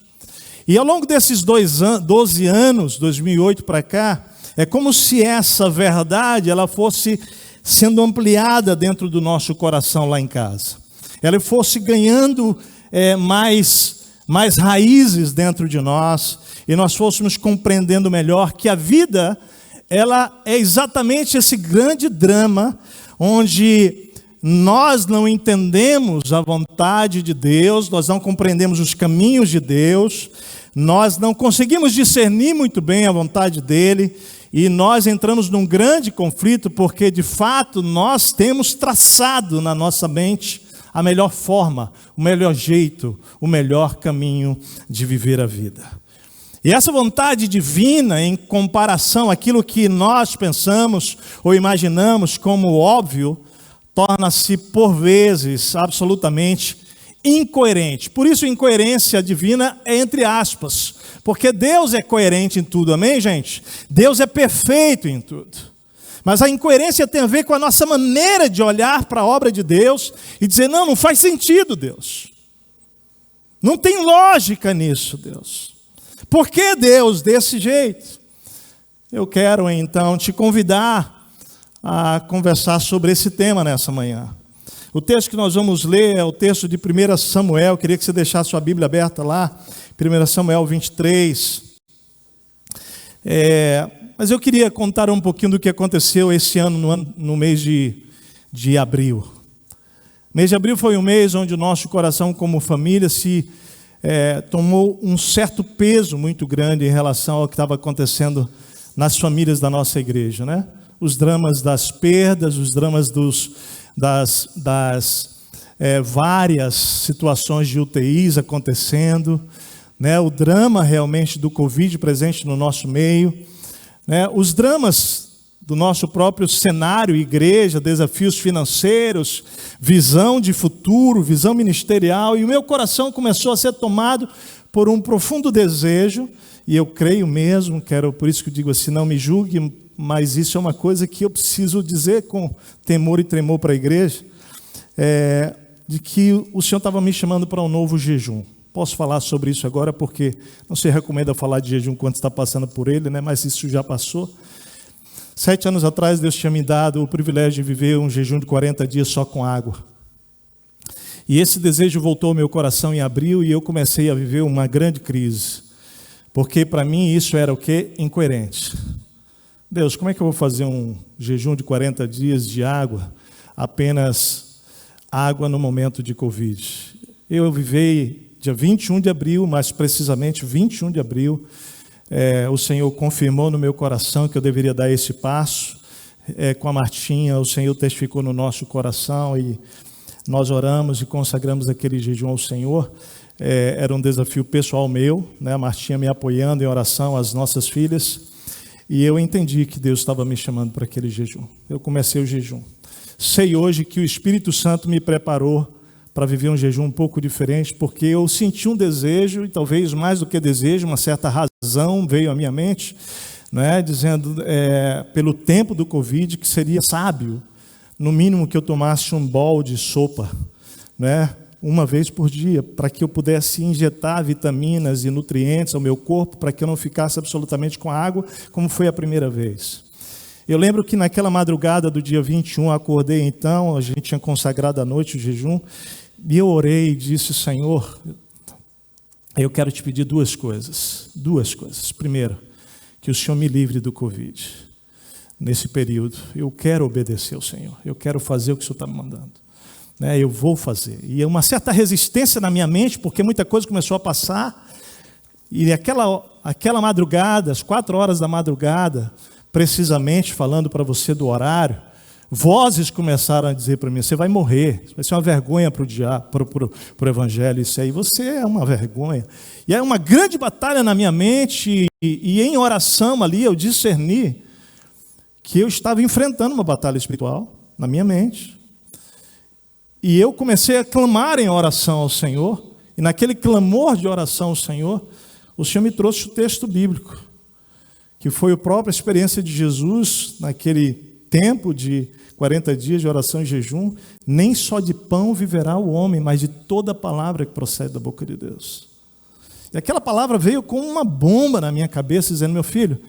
E ao longo desses 12 anos, 2008 para cá, é como se essa verdade ela fosse sendo ampliada dentro do nosso coração lá em casa. Ela fosse ganhando mais raízes dentro de nós, e nós fôssemos compreendendo melhor que a vida, ela é exatamente esse grande drama, onde nós não entendemos a vontade de Deus, nós não compreendemos os caminhos de Deus, nós não conseguimos discernir muito bem a vontade dEle, e nós entramos num grande conflito, porque de fato nós temos traçado na nossa mente a melhor forma, o melhor jeito, o melhor caminho de viver a vida. E essa vontade divina, em comparação àquilo que nós pensamos ou imaginamos como óbvio, torna-se por vezes absolutamente incoerente. Por isso, incoerência divina é entre aspas, porque Deus é coerente em tudo, amém, gente? Deus é perfeito em tudo. Mas a incoerência tem a ver com a nossa maneira de olhar para a obra de Deus e dizer, não faz sentido, Deus. Não tem lógica nisso, Deus. Por que Deus desse jeito? Eu quero então te convidar a conversar sobre esse tema nessa manhã. O texto que nós vamos ler é o texto de 1 Samuel. Eu queria que você deixasse sua Bíblia aberta lá, 1 Samuel 23. Mas eu queria contar um pouquinho do que aconteceu esse ano, no mês de abril. O mês de abril foi um mês onde o nosso coração como família tomou um certo peso muito grande em relação ao que estava acontecendo nas famílias da nossa igreja, né? Os dramas das perdas, os dramas das várias situações de UTIs acontecendo, né? O drama realmente do Covid presente no nosso meio, né? Os dramas do nosso próprio cenário, igreja, desafios financeiros, visão de futuro, visão ministerial, e o meu coração começou a ser tomado por um profundo desejo, e eu creio mesmo, por isso que eu digo assim, não me julgue, mas isso é uma coisa que eu preciso dizer com temor e tremor para a igreja, de que o Senhor estava me chamando para um novo jejum. Posso falar sobre isso agora, porque não se recomenda falar de jejum quando está passando por ele, né? Mas isso já passou. 7 anos atrás, Deus tinha me dado o privilégio de viver um jejum de 40 dias só com água. E esse desejo voltou ao meu coração em abril, e eu comecei a viver uma grande crise. Porque para mim isso era o quê? Incoerente. Deus, como é que eu vou fazer um jejum de 40 dias de água, apenas água no momento de Covid? Eu vivei dia 21 de abril, mais precisamente 21 de abril, o Senhor confirmou no meu coração que eu deveria dar esse passo. Com a Martinha, o Senhor testificou no nosso coração e nós oramos e consagramos aquele jejum ao Senhor. Era um desafio pessoal meu, né? A Martinha me apoiando em oração, as nossas filhas. E eu entendi que Deus estava me chamando para aquele jejum. Eu comecei o jejum. Sei hoje que o Espírito Santo me preparou para viver um jejum um pouco diferente, porque eu senti um desejo, e talvez mais do que desejo, uma certa razão veio à minha mente, né, dizendo, pelo tempo do Covid, que seria sábio, no mínimo que eu tomasse um bol de sopa, né, uma vez por dia, para que eu pudesse injetar vitaminas e nutrientes ao meu corpo, para que eu não ficasse absolutamente com água, como foi a primeira vez. Eu lembro que naquela madrugada do dia 21, acordei então, a gente tinha consagrado à noite o jejum, e eu orei e disse, Senhor, eu quero te pedir duas coisas. Primeiro, que o Senhor me livre do Covid. Nesse período, eu quero obedecer ao Senhor, eu quero fazer o que o Senhor está me mandando. Eu vou fazer. E uma certa resistência na minha mente, porque muita coisa começou a passar, e aquela madrugada, às 4 horas da madrugada, precisamente falando para você do horário, vozes começaram a dizer para mim, você vai morrer, vai ser uma vergonha para o Evangelho, isso aí, você é uma vergonha. E é uma grande batalha na minha mente, e em oração ali eu discerni que eu estava enfrentando uma batalha espiritual na minha mente. E eu comecei a clamar em oração ao Senhor, e naquele clamor de oração ao Senhor, o Senhor me trouxe o texto bíblico, que foi a própria experiência de Jesus naquele tempo de 40 dias de oração e jejum, nem só de pão viverá o homem, mas de toda palavra que procede da boca de Deus. E aquela palavra veio com uma bomba na minha cabeça, dizendo: meu filho,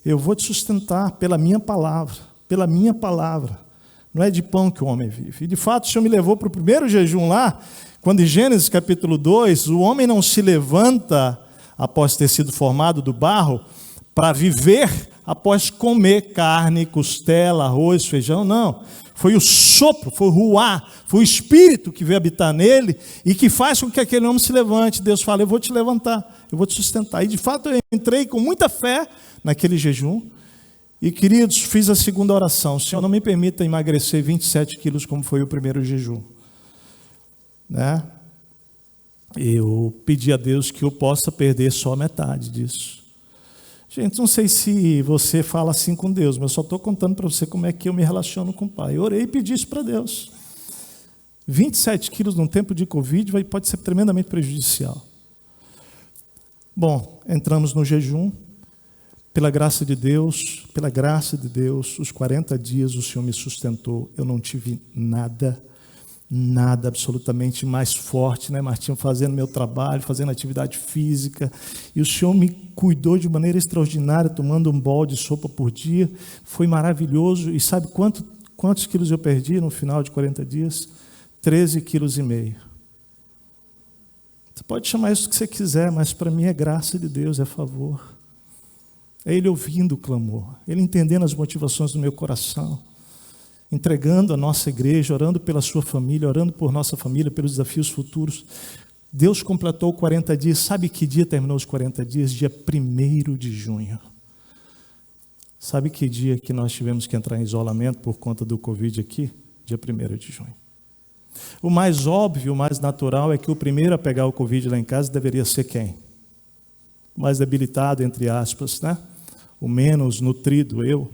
eu vou te sustentar pela minha palavra, pela minha palavra. Não é de pão que o homem vive. E de fato o Senhor me levou para o primeiro jejum lá, quando em Gênesis capítulo 2, o homem não se levanta após ter sido formado do barro para viver após comer carne, costela, arroz, feijão, não. Foi o sopro, foi o ruá, foi o Espírito que veio habitar nele e que faz com que aquele homem se levante. Deus fala: eu vou te levantar, eu vou te sustentar. E de fato eu entrei com muita fé naquele jejum. E queridos, fiz a segunda oração: Senhor, não me permita emagrecer 27 quilos como foi o primeiro jejum. Né? Eu pedi a Deus que eu possa perder só a metade disso. Gente, não sei se você fala assim com Deus, mas eu só estou contando para você como é que eu me relaciono com o Pai. Eu orei e pedi isso para Deus. 27 quilos num tempo de Covid pode ser tremendamente prejudicial. Bom, entramos no jejum. Pela graça de Deus, os 40 dias o Senhor me sustentou. Eu não tive nada absolutamente mais forte, né, Martinho, fazendo meu trabalho, fazendo atividade física, e o Senhor me cuidou de maneira extraordinária, tomando um bol de sopa por dia, foi maravilhoso. E sabe quantos quilos eu perdi no final de 40 dias? 13,5 quilos. Você pode chamar isso que você quiser, mas para mim é graça de Deus, é favor. É Ele ouvindo o clamor, Ele entendendo as motivações do meu coração, entregando a nossa igreja, orando pela sua família, orando por nossa família, pelos desafios futuros. Deus completou 40 dias. Sabe que dia terminou os 40 dias? Dia 1º de junho. Sabe que dia que nós tivemos que entrar em isolamento por conta do Covid aqui? Dia 1º de junho. O mais óbvio, o mais natural é que o primeiro a pegar o Covid lá em casa deveria ser quem? O mais debilitado, entre aspas, né? O menos nutrido, eu.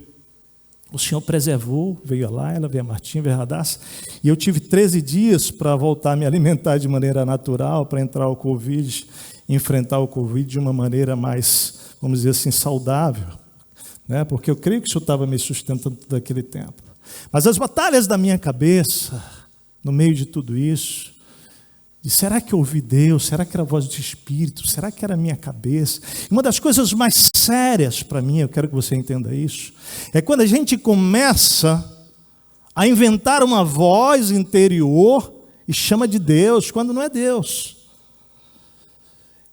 O Senhor preservou, veio a Laila, veio a Martinha, veio a Radassa, e eu tive 13 dias para voltar a me alimentar de maneira natural, para entrar o Covid, enfrentar o Covid de uma maneira mais, vamos dizer assim, saudável, né? Porque eu creio que o Senhor estava me sustentando todo aquele tempo. Mas as batalhas da minha cabeça, no meio de tudo isso, de será que eu ouvi Deus? Será que era a voz do Espírito? Será que era a minha cabeça? Uma das coisas mais sérias para mim, eu quero que você entenda isso, é quando a gente começa a inventar uma voz interior e chama de Deus, quando não é Deus.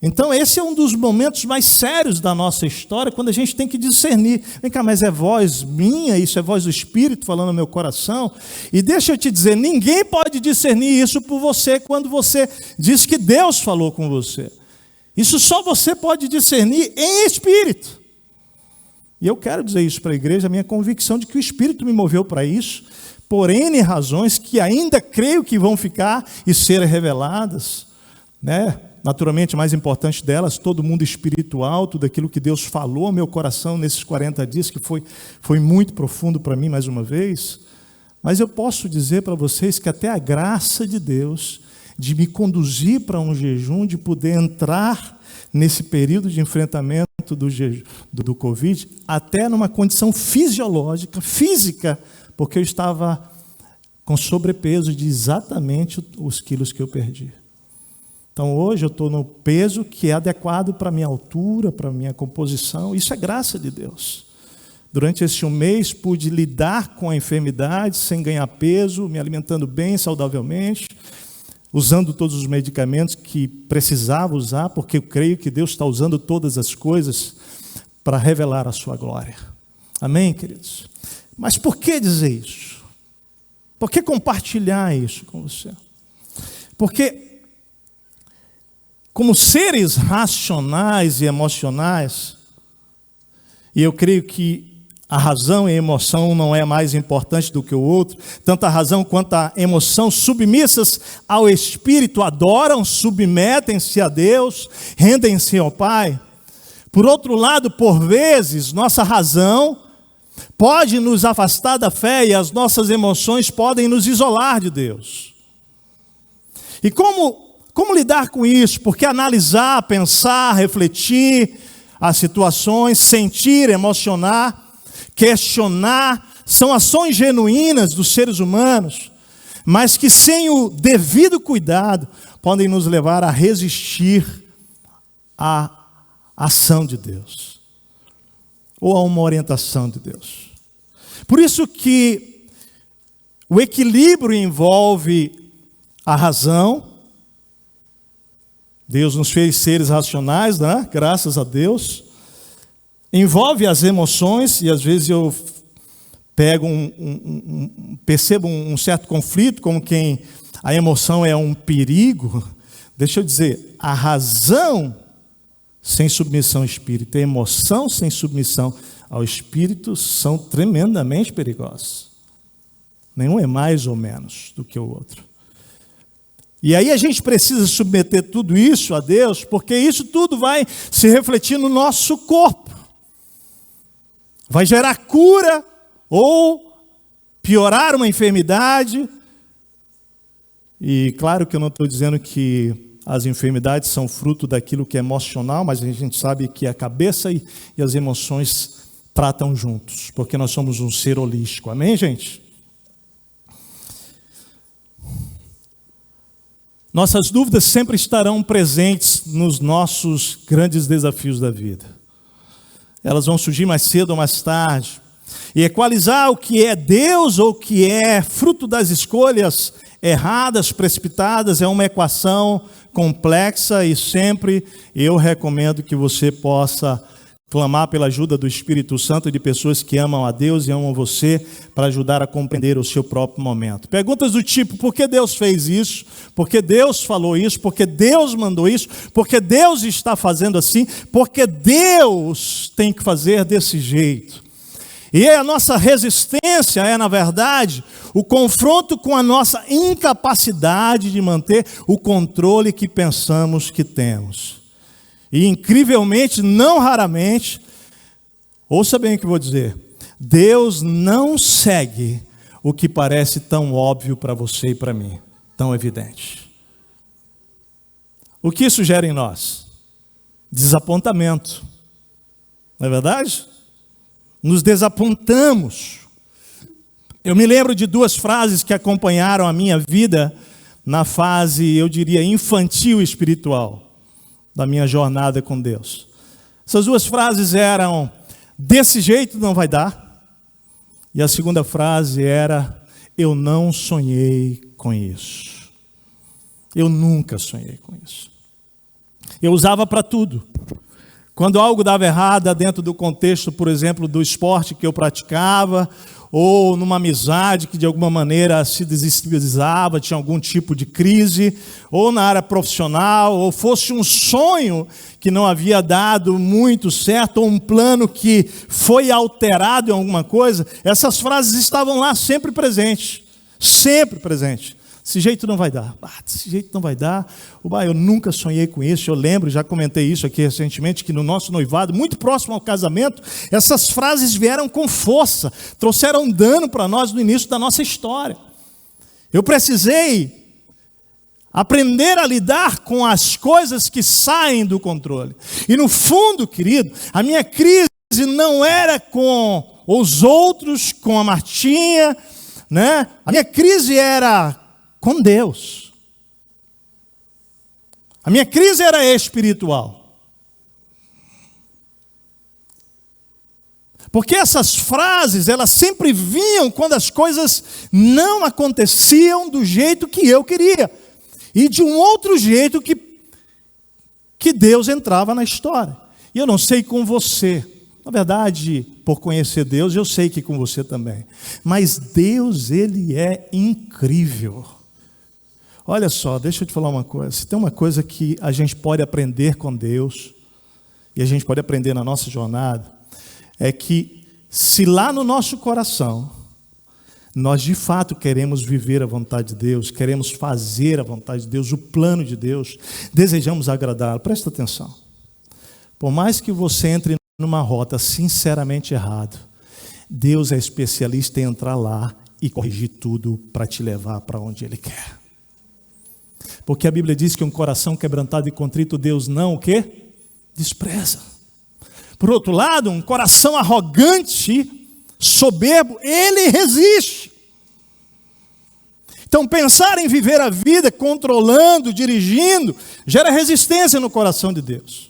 Então esse é um dos momentos mais sérios da nossa história, quando a gente tem que discernir. Vem cá, mas é voz minha, isso é voz do Espírito falando no meu coração? E deixa eu te dizer, ninguém pode discernir isso por você quando você diz que Deus falou com você. Isso só você pode discernir em Espírito. E eu quero dizer isso para a igreja, a minha convicção de que o Espírito me moveu para isso, por N razões que ainda creio que vão ficar e ser reveladas, né? Naturalmente, a mais importante delas, todo mundo espiritual, tudo aquilo que Deus falou ao meu coração nesses 40 dias, que foi muito profundo para mim, mais uma vez. Mas eu posso dizer para vocês que até a graça de Deus, de me conduzir para um jejum, de poder entrar nesse período de enfrentamento do Covid, até numa condição fisiológica, física, porque eu estava com sobrepeso de exatamente os quilos que eu perdi. Então hoje eu estou no peso que é adequado para a minha altura, para a minha composição. Isso é graça de Deus. Durante esse mês pude lidar com a enfermidade sem ganhar peso, me alimentando bem, saudavelmente, usando todos os medicamentos que precisava usar, porque eu creio que Deus está usando todas as coisas para revelar a sua glória. Amém, queridos? Mas por que dizer isso? Por que compartilhar isso com você? Porque como seres racionais e emocionais, e eu creio que a razão e a emoção não é mais importante do que o outro, tanto a razão quanto a emoção, submissas ao Espírito, adoram, submetem-se a Deus, rendem-se ao Pai. Por outro lado, por vezes, nossa razão pode nos afastar da fé e as nossas emoções podem nos isolar de Deus. E como lidar com isso? Porque analisar, pensar, refletir as situações, sentir, emocionar, questionar, são ações genuínas dos seres humanos, mas que sem o devido cuidado podem nos levar a resistir à ação de Deus ou a uma orientação de Deus. Por isso que o equilíbrio envolve a razão. Deus nos fez seres racionais, né? Graças a Deus. Envolve as emoções, e às vezes eu pego percebo um certo conflito, como quem a emoção é um perigo. Deixa eu dizer, a razão sem submissão ao Espírito, a emoção sem submissão ao Espírito são tremendamente perigosos. Nenhum é mais ou menos do que o outro. E aí a gente precisa submeter tudo isso a Deus, porque isso tudo vai se refletir no nosso corpo. Vai gerar cura ou piorar uma enfermidade. E claro que eu não estou dizendo que as enfermidades são fruto daquilo que é emocional, mas a gente sabe que a cabeça e as emoções tratam juntos, porque nós somos um ser holístico. Amém, gente? Nossas dúvidas sempre estarão presentes nos nossos grandes desafios da vida. Elas vão surgir mais cedo ou mais tarde. E equalizar o que é Deus ou o que é fruto das escolhas erradas, precipitadas, é uma equação complexa, e sempre eu recomendo que você possa clamar pela ajuda do Espírito Santo e de pessoas que amam a Deus e amam você, para ajudar a compreender o seu próprio momento. Perguntas do tipo: por que Deus fez isso? Por que Deus falou isso? Por que Deus mandou isso? Por que Deus está fazendo assim? Por que Deus tem que fazer desse jeito? E a nossa resistência é, na verdade, o confronto com a nossa incapacidade de manter o controle que pensamos que temos. E incrivelmente, não raramente, ouça bem o que eu vou dizer, Deus não segue o que parece tão óbvio para você e para mim, tão evidente. O que isso gera em nós? Desapontamento. Não é verdade? Nos desapontamos. Eu me lembro de duas frases que acompanharam a minha vida na fase, eu diria, infantil espiritual da minha jornada com Deus. Essas duas frases eram: desse jeito não vai dar. E a segunda frase era: eu não sonhei com isso. Eu nunca sonhei com isso. Eu usava para tudo. Quando algo dava errado dentro do contexto, por exemplo, do esporte que eu praticava, ou numa amizade que de alguma maneira se desestabilizava, tinha algum tipo de crise, ou na área profissional, ou fosse um sonho que não havia dado muito certo, ou um plano que foi alterado em alguma coisa, essas frases estavam lá sempre presentes, sempre presentes. Desse jeito não vai dar, desse jeito não vai dar, eu nunca sonhei com isso. Eu lembro, já comentei isso aqui recentemente, que no nosso noivado, muito próximo ao casamento, essas frases vieram com força, trouxeram dano para nós no início da nossa história. Eu precisei aprender a lidar com as coisas que saem do controle. E no fundo, querido, a minha crise não era com os outros, com a Martinha, né? A minha crise era com Deus. A minha crise era espiritual. Porque essas frases, elas sempre vinham quando as coisas não aconteciam do jeito que eu queria. E de um outro jeito que Deus entrava na história. E eu não sei com você. Na verdade, por conhecer Deus, eu sei que com você também. Mas Deus, Ele é incrível. Olha só, deixa eu te falar uma coisa. Se tem uma coisa que a gente pode aprender com Deus, e a gente pode aprender na nossa jornada, é que se lá no nosso coração, nós de fato queremos viver a vontade de Deus, queremos fazer a vontade de Deus, o plano de Deus, desejamos agradá-lo, presta atenção. Por mais que você entre numa rota sinceramente errada, Deus é especialista em entrar lá e corrigir tudo para te levar para onde Ele quer. Porque a Bíblia diz que um coração quebrantado e contrito Deus não o quê? Despreza. Por outro lado, um coração arrogante soberbo, ele resiste. Então, pensar em viver a vida controlando, dirigindo, gera resistência no coração de Deus.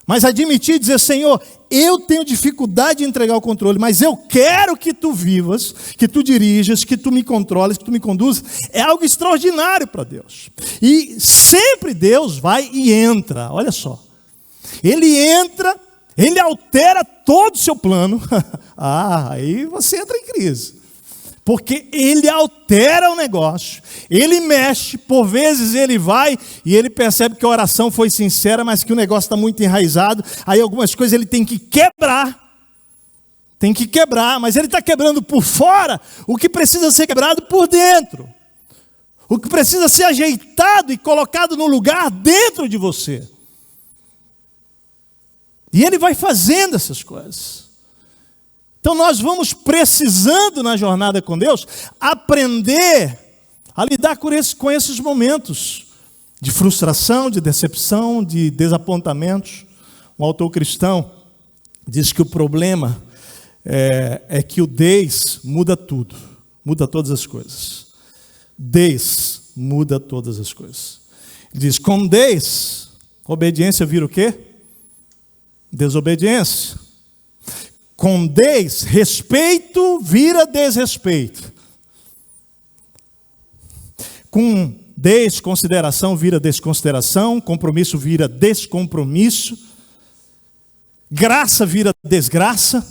Mas admitir e dizer, Senhor, eu tenho dificuldade de entregar o controle, mas eu quero que tu vivas, que tu dirijas, que tu me controles, que tu me conduzas, é algo extraordinário para Deus. E sempre Deus vai e entra, olha só. Ele entra, ele altera todo o seu plano. Aí você entra em crise. Porque ele altera o negócio, ele mexe, por vezes ele vai e ele percebe que a oração foi sincera, mas que o negócio está muito enraizado, aí algumas coisas ele tem que quebrar, mas ele está quebrando por fora o que precisa ser quebrado por dentro, o que precisa ser ajeitado e colocado no lugar dentro de você. E ele vai fazendo essas coisas. Então nós vamos precisando na jornada com Deus aprender a lidar com esses momentos de frustração, de decepção, de desapontamentos. Um autor cristão diz que o problema é que o Deus muda tudo, muda todas as coisas. Deus muda todas as coisas. Diz, com Deus, obediência vira o quê? Desobediência. Com desrespeito vira desrespeito. Com desconsideração vira desconsideração. Compromisso vira descompromisso. Graça vira desgraça.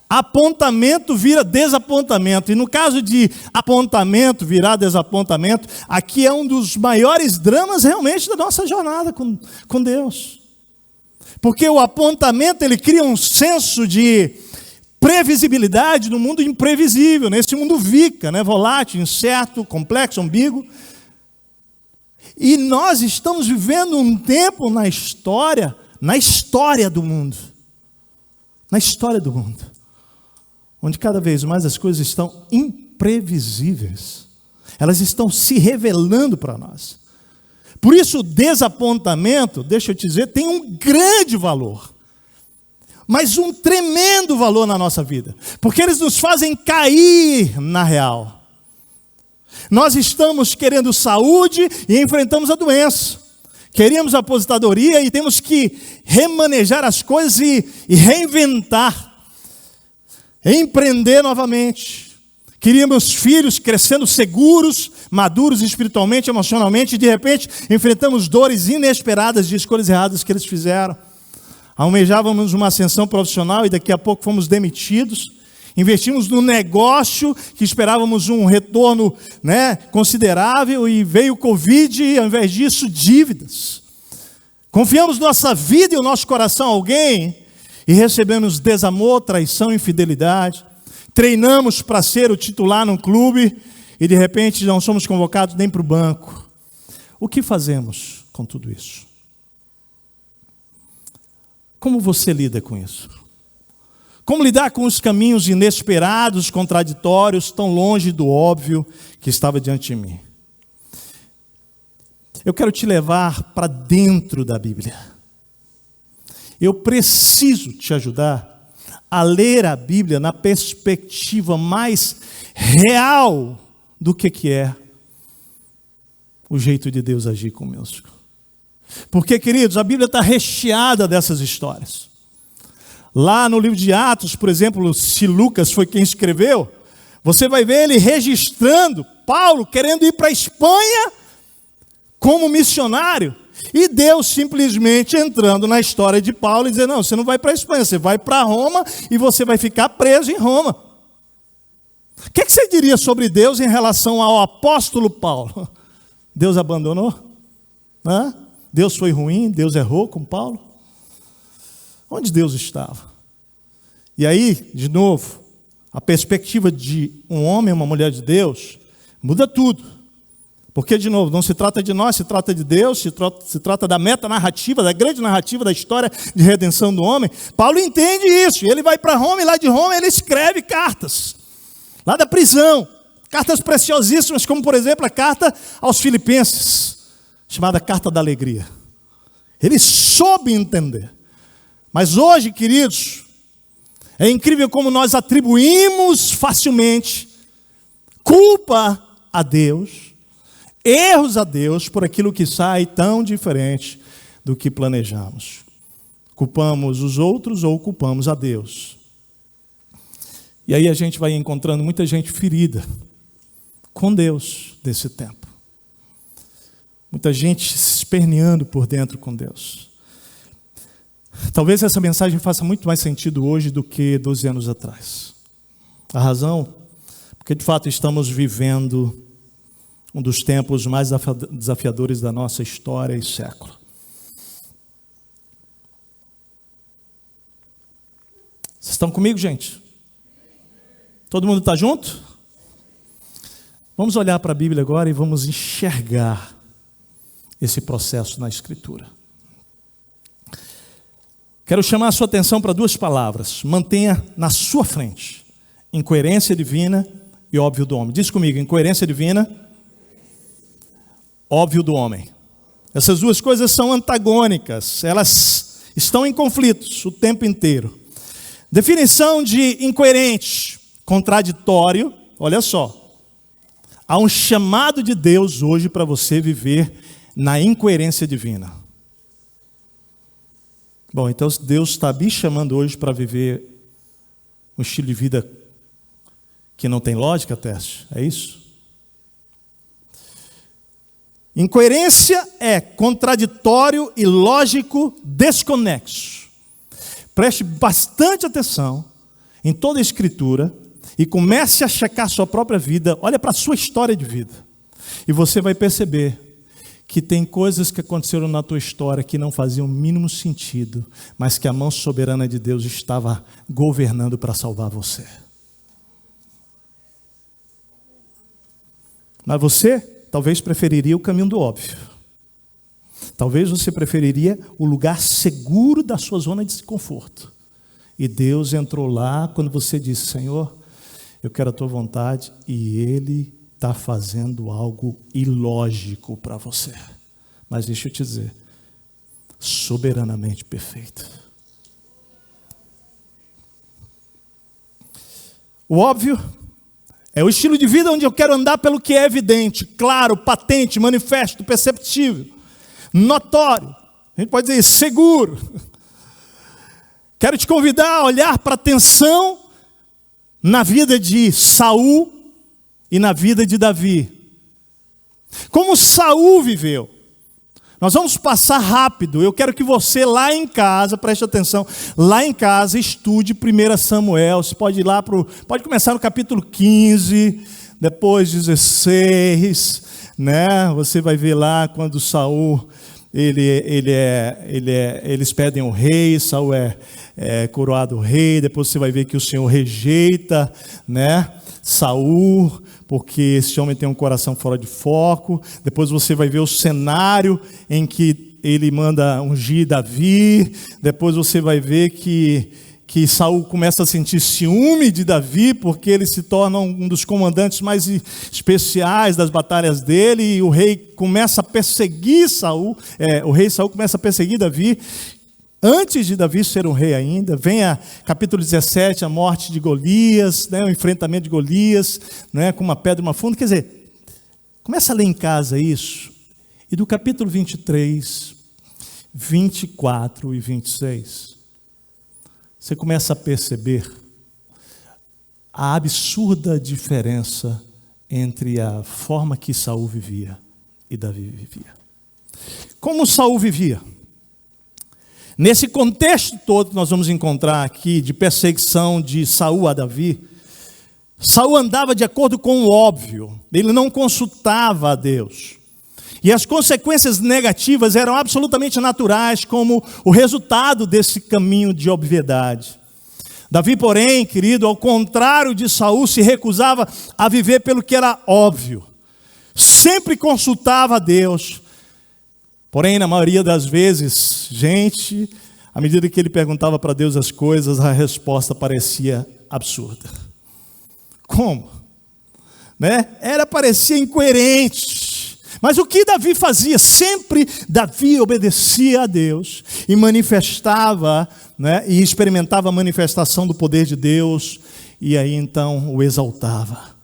Apontamento vira desapontamento. E no caso de apontamento virar desapontamento, aqui é um dos maiores dramas realmente da nossa jornada com Deus. Porque o apontamento, ele cria um senso de previsibilidade no mundo imprevisível, nesse mundo VICA, né? Volátil, incerto, complexo, ambíguo. E nós estamos vivendo um tempo na história do mundo, onde cada vez mais as coisas estão imprevisíveis, elas estão se revelando para nós. Por isso o desapontamento, deixa eu te dizer, tem um grande valor, mas um tremendo valor na nossa vida, porque eles nos fazem cair na real. Nós estamos querendo saúde e enfrentamos a doença, queríamos aposentadoria e temos que remanejar as coisas e reinventar, empreender novamente. Queríamos filhos crescendo seguros, maduros espiritualmente, emocionalmente, e de repente enfrentamos dores inesperadas de escolhas erradas que eles fizeram. Almejávamos uma ascensão profissional e daqui a pouco fomos demitidos. Investimos no negócio que esperávamos um retorno, considerável, e veio o Covid e ao invés disso dívidas. Confiamos nossa vida e o nosso coração a alguém e recebemos desamor, traição, infidelidade. Treinamos para ser o titular num clube e de repente não somos convocados nem para o banco. O que fazemos com tudo isso? Como você lida com isso? Como lidar com os caminhos inesperados, contraditórios, tão longe do óbvio que estava diante de mim? Eu quero te levar para dentro da Bíblia. Eu preciso te ajudar a ler a Bíblia na perspectiva mais real do que é o jeito de Deus agir conosco. Porque, queridos, a Bíblia está recheada dessas histórias. Lá no livro de Atos, por exemplo, se Lucas foi quem escreveu, você vai ver ele registrando Paulo querendo ir para a Espanha como missionário. E Deus simplesmente entrando na história de Paulo e dizendo, não, você não vai para a Espanha, você vai para Roma e você vai ficar preso em Roma. O que você diria sobre Deus em relação ao apóstolo Paulo? Deus abandonou? Deus foi ruim? Deus errou com Paulo? Onde Deus estava? E aí, de novo, a perspectiva de um homem e uma mulher de Deus muda tudo. Porque, de novo, não se trata de nós, se trata de Deus, se trata da meta-narrativa, da grande narrativa da história de redenção do homem. Paulo entende isso, e ele vai para Roma, e lá de Roma ele escreve cartas, lá da prisão, cartas preciosíssimas, como, por exemplo, a carta aos Filipenses, chamada Carta da Alegria. Ele soube entender. Mas hoje, queridos, É incrível como nós atribuímos facilmente culpa a Deus, erros a Deus por aquilo que sai tão diferente do que planejamos. Culpamos os outros ou culpamos a Deus. E aí a gente vai encontrando muita gente ferida com Deus nesse tempo. Muita gente se esperneando por dentro com Deus. Talvez essa mensagem faça muito mais sentido hoje do que 12 anos atrás. A razão? Porque de fato estamos vivendo um dos tempos mais desafiadores da nossa história e século. Vocês estão comigo, gente? Todo mundo está junto? Vamos olhar para a Bíblia agora e vamos enxergar esse processo na Escritura. Quero chamar a sua atenção para duas palavras. Mantenha na sua frente: incoerência divina e óbvio do homem. Diz comigo: incoerência divina, óbvio do homem. Essas duas coisas são antagônicas, elas estão em conflitos o tempo inteiro. Definição de incoerente: contraditório. Olha só, há um chamado de Deus hoje para você viver na incoerência divina. Bom, então Deus está me chamando hoje para viver um estilo de vida que não tem lógica, Teste? É isso? Incoerência é contraditório, ilógico, desconexo. Preste bastante atenção em toda a Escritura e comece a checar sua própria vida. Olha para a sua história de vida e você vai perceber que tem coisas que aconteceram na tua história que não faziam o mínimo sentido, mas que a mão soberana de Deus estava governando para salvar você. Mas você talvez preferiria o caminho do óbvio. Talvez você preferiria o lugar seguro da sua zona de conforto. E Deus entrou lá quando você disse: Senhor, eu quero a tua vontade, e Ele está fazendo algo ilógico para você. Mas deixa eu te dizer, soberanamente perfeito. O óbvio é o estilo de vida onde eu quero andar pelo que é evidente, claro, patente, manifesto, perceptível, notório. A gente pode dizer seguro. Quero te convidar a olhar para a tensão na vida de Saul e na vida de Davi. Como Saul viveu. Nós vamos passar rápido. Eu quero que você lá em casa, preste atenção, lá em casa estude 1 Samuel. Você pode ir lá pode começar no capítulo 15, depois 16, né? Você vai ver lá quando Saul eles pedem o rei, Saul é coroado rei. Depois você vai ver que o Senhor rejeita, né, Saul, porque esse homem tem um coração fora de foco. Depois você vai ver o cenário em que ele manda ungir Davi. Depois você vai ver que Saul começa a sentir ciúme de Davi, porque ele se torna um dos comandantes mais especiais das batalhas dele, e o rei começa a perseguir Saul. O rei Saul começa a perseguir Davi. Antes de Davi ser um rei ainda, vem a capítulo 17, a morte de Golias, né, o enfrentamento de Golias, né, com uma pedra e uma funda. Quer dizer, começa a ler em casa isso, e do capítulo 23, 24 e 26, você começa a perceber a absurda diferença entre a forma que Saul vivia e Davi vivia. Como Saul vivia? Nesse contexto todo que nós vamos encontrar aqui, de perseguição de Saul a Davi, Saul andava de acordo com o óbvio, ele não consultava a Deus. E as consequências negativas eram absolutamente naturais, como o resultado desse caminho de obviedade. Davi, porém, querido, ao contrário de Saul, se recusava a viver pelo que era óbvio. Sempre consultava a Deus. Porém, na maioria das vezes, gente, à medida que ele perguntava para Deus as coisas, a resposta parecia absurda. Como? Né? Parecia incoerente. Mas o que Davi fazia? Sempre Davi obedecia a Deus e manifestava, né, e experimentava a manifestação do poder de Deus, e aí então o exaltava.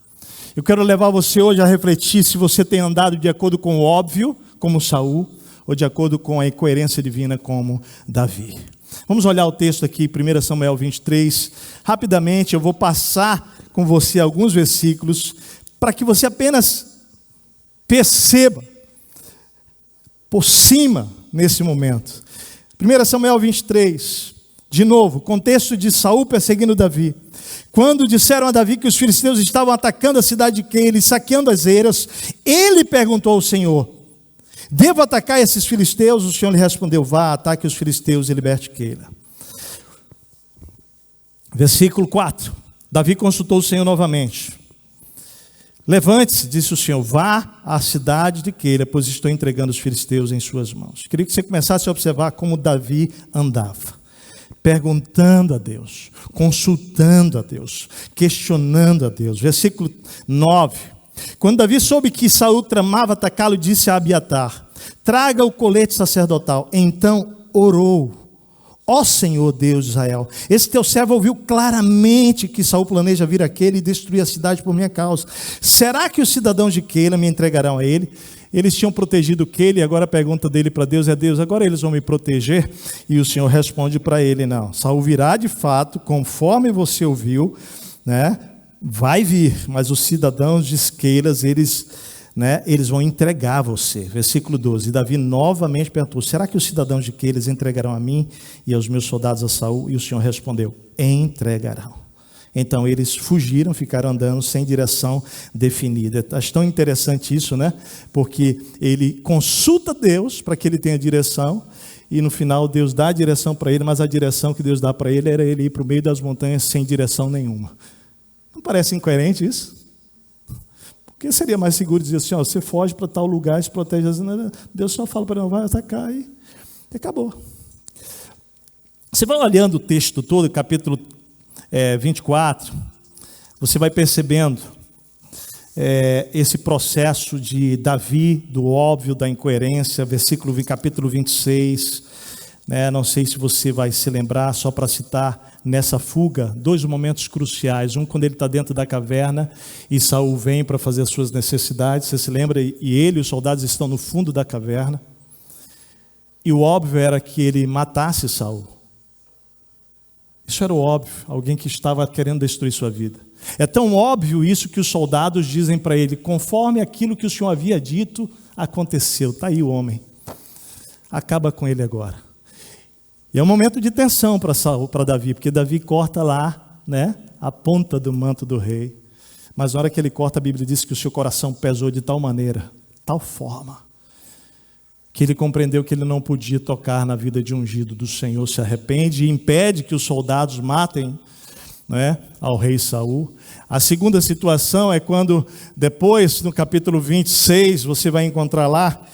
Eu quero levar você hoje a refletir se você tem andado de acordo com o óbvio, como Saul, ou de acordo com a incoerência divina, como Davi. Vamos olhar o texto aqui, 1 Samuel 23. Rapidamente, eu vou passar com você alguns versículos, para que você apenas perceba, por cima, nesse momento. 1 Samuel 23, de novo, contexto de Saul perseguindo Davi. Quando disseram a Davi que os filisteus estavam atacando a cidade de Keila e saqueando as eiras, ele perguntou ao Senhor: devo atacar esses filisteus? O Senhor lhe respondeu: vá, ataque os filisteus e liberte Keila. Versículo 4. Davi consultou o Senhor novamente. Levante-se, disse o Senhor, vá à cidade de Keila, pois estou entregando os filisteus em suas mãos. Queria que você começasse a observar como Davi andava. Perguntando a Deus, consultando a Deus, questionando a Deus. Versículo 9. Quando Davi soube que Saul tramava atacá-lo, disse a Abiatar: traga o colete sacerdotal. Então orou: ó Senhor Deus de Israel, esse teu servo ouviu claramente que Saul planeja vir a Keila e destruir a cidade por minha causa. Será que os cidadãos de Keila me entregarão a ele? Eles tinham protegido Keila, e agora a pergunta dele para Deus é: Deus, agora eles vão me proteger? E o Senhor responde para ele: não, Saul virá de fato, conforme você ouviu, né? Vai vir, mas os cidadãos de Keila, eles vão entregar você. Versículo 12. E Davi novamente perguntou: será que os cidadãos de Keila entregarão a mim e aos meus soldados a Saul? E o Senhor respondeu: entregarão. Então eles fugiram, ficaram andando sem direção definida. Acho tão interessante isso, né? Porque ele consulta Deus para que ele tenha direção, e no final Deus dá a direção para ele, mas a direção que Deus dá para ele era ele ir para o meio das montanhas sem direção nenhuma. Não parece incoerente isso? Porque seria mais seguro dizer assim: ó, você foge para tal lugar, se protege. Deus só fala para ele: não, vai atacar, e acabou. Você vai olhando o texto todo, capítulo 24, você vai percebendo esse processo de Davi, do óbvio, da incoerência. Capítulo 26, né? Não sei se você vai se lembrar, só para citar, nessa fuga, dois momentos cruciais. Um, quando ele está dentro da caverna e Saul vem para fazer as suas necessidades, você se lembra? E ele e os soldados estão no fundo da caverna, e o óbvio era que ele matasse Saul. Isso era o óbvio, alguém que estava querendo destruir sua vida. É tão óbvio isso que os soldados dizem para ele: conforme aquilo que o Senhor havia dito, aconteceu. Está aí o homem, acaba com ele agora. E é um momento de tensão para Davi, porque Davi corta lá, né, a ponta do manto do rei. Mas na hora que ele corta, a Bíblia diz que o seu coração pesou de tal maneira, tal forma, que ele compreendeu que ele não podia tocar na vida de ungido do Senhor. Se arrepende e impede que os soldados matem, né, ao rei Saul. A segunda situação é quando depois, no capítulo 26, você vai encontrar lá,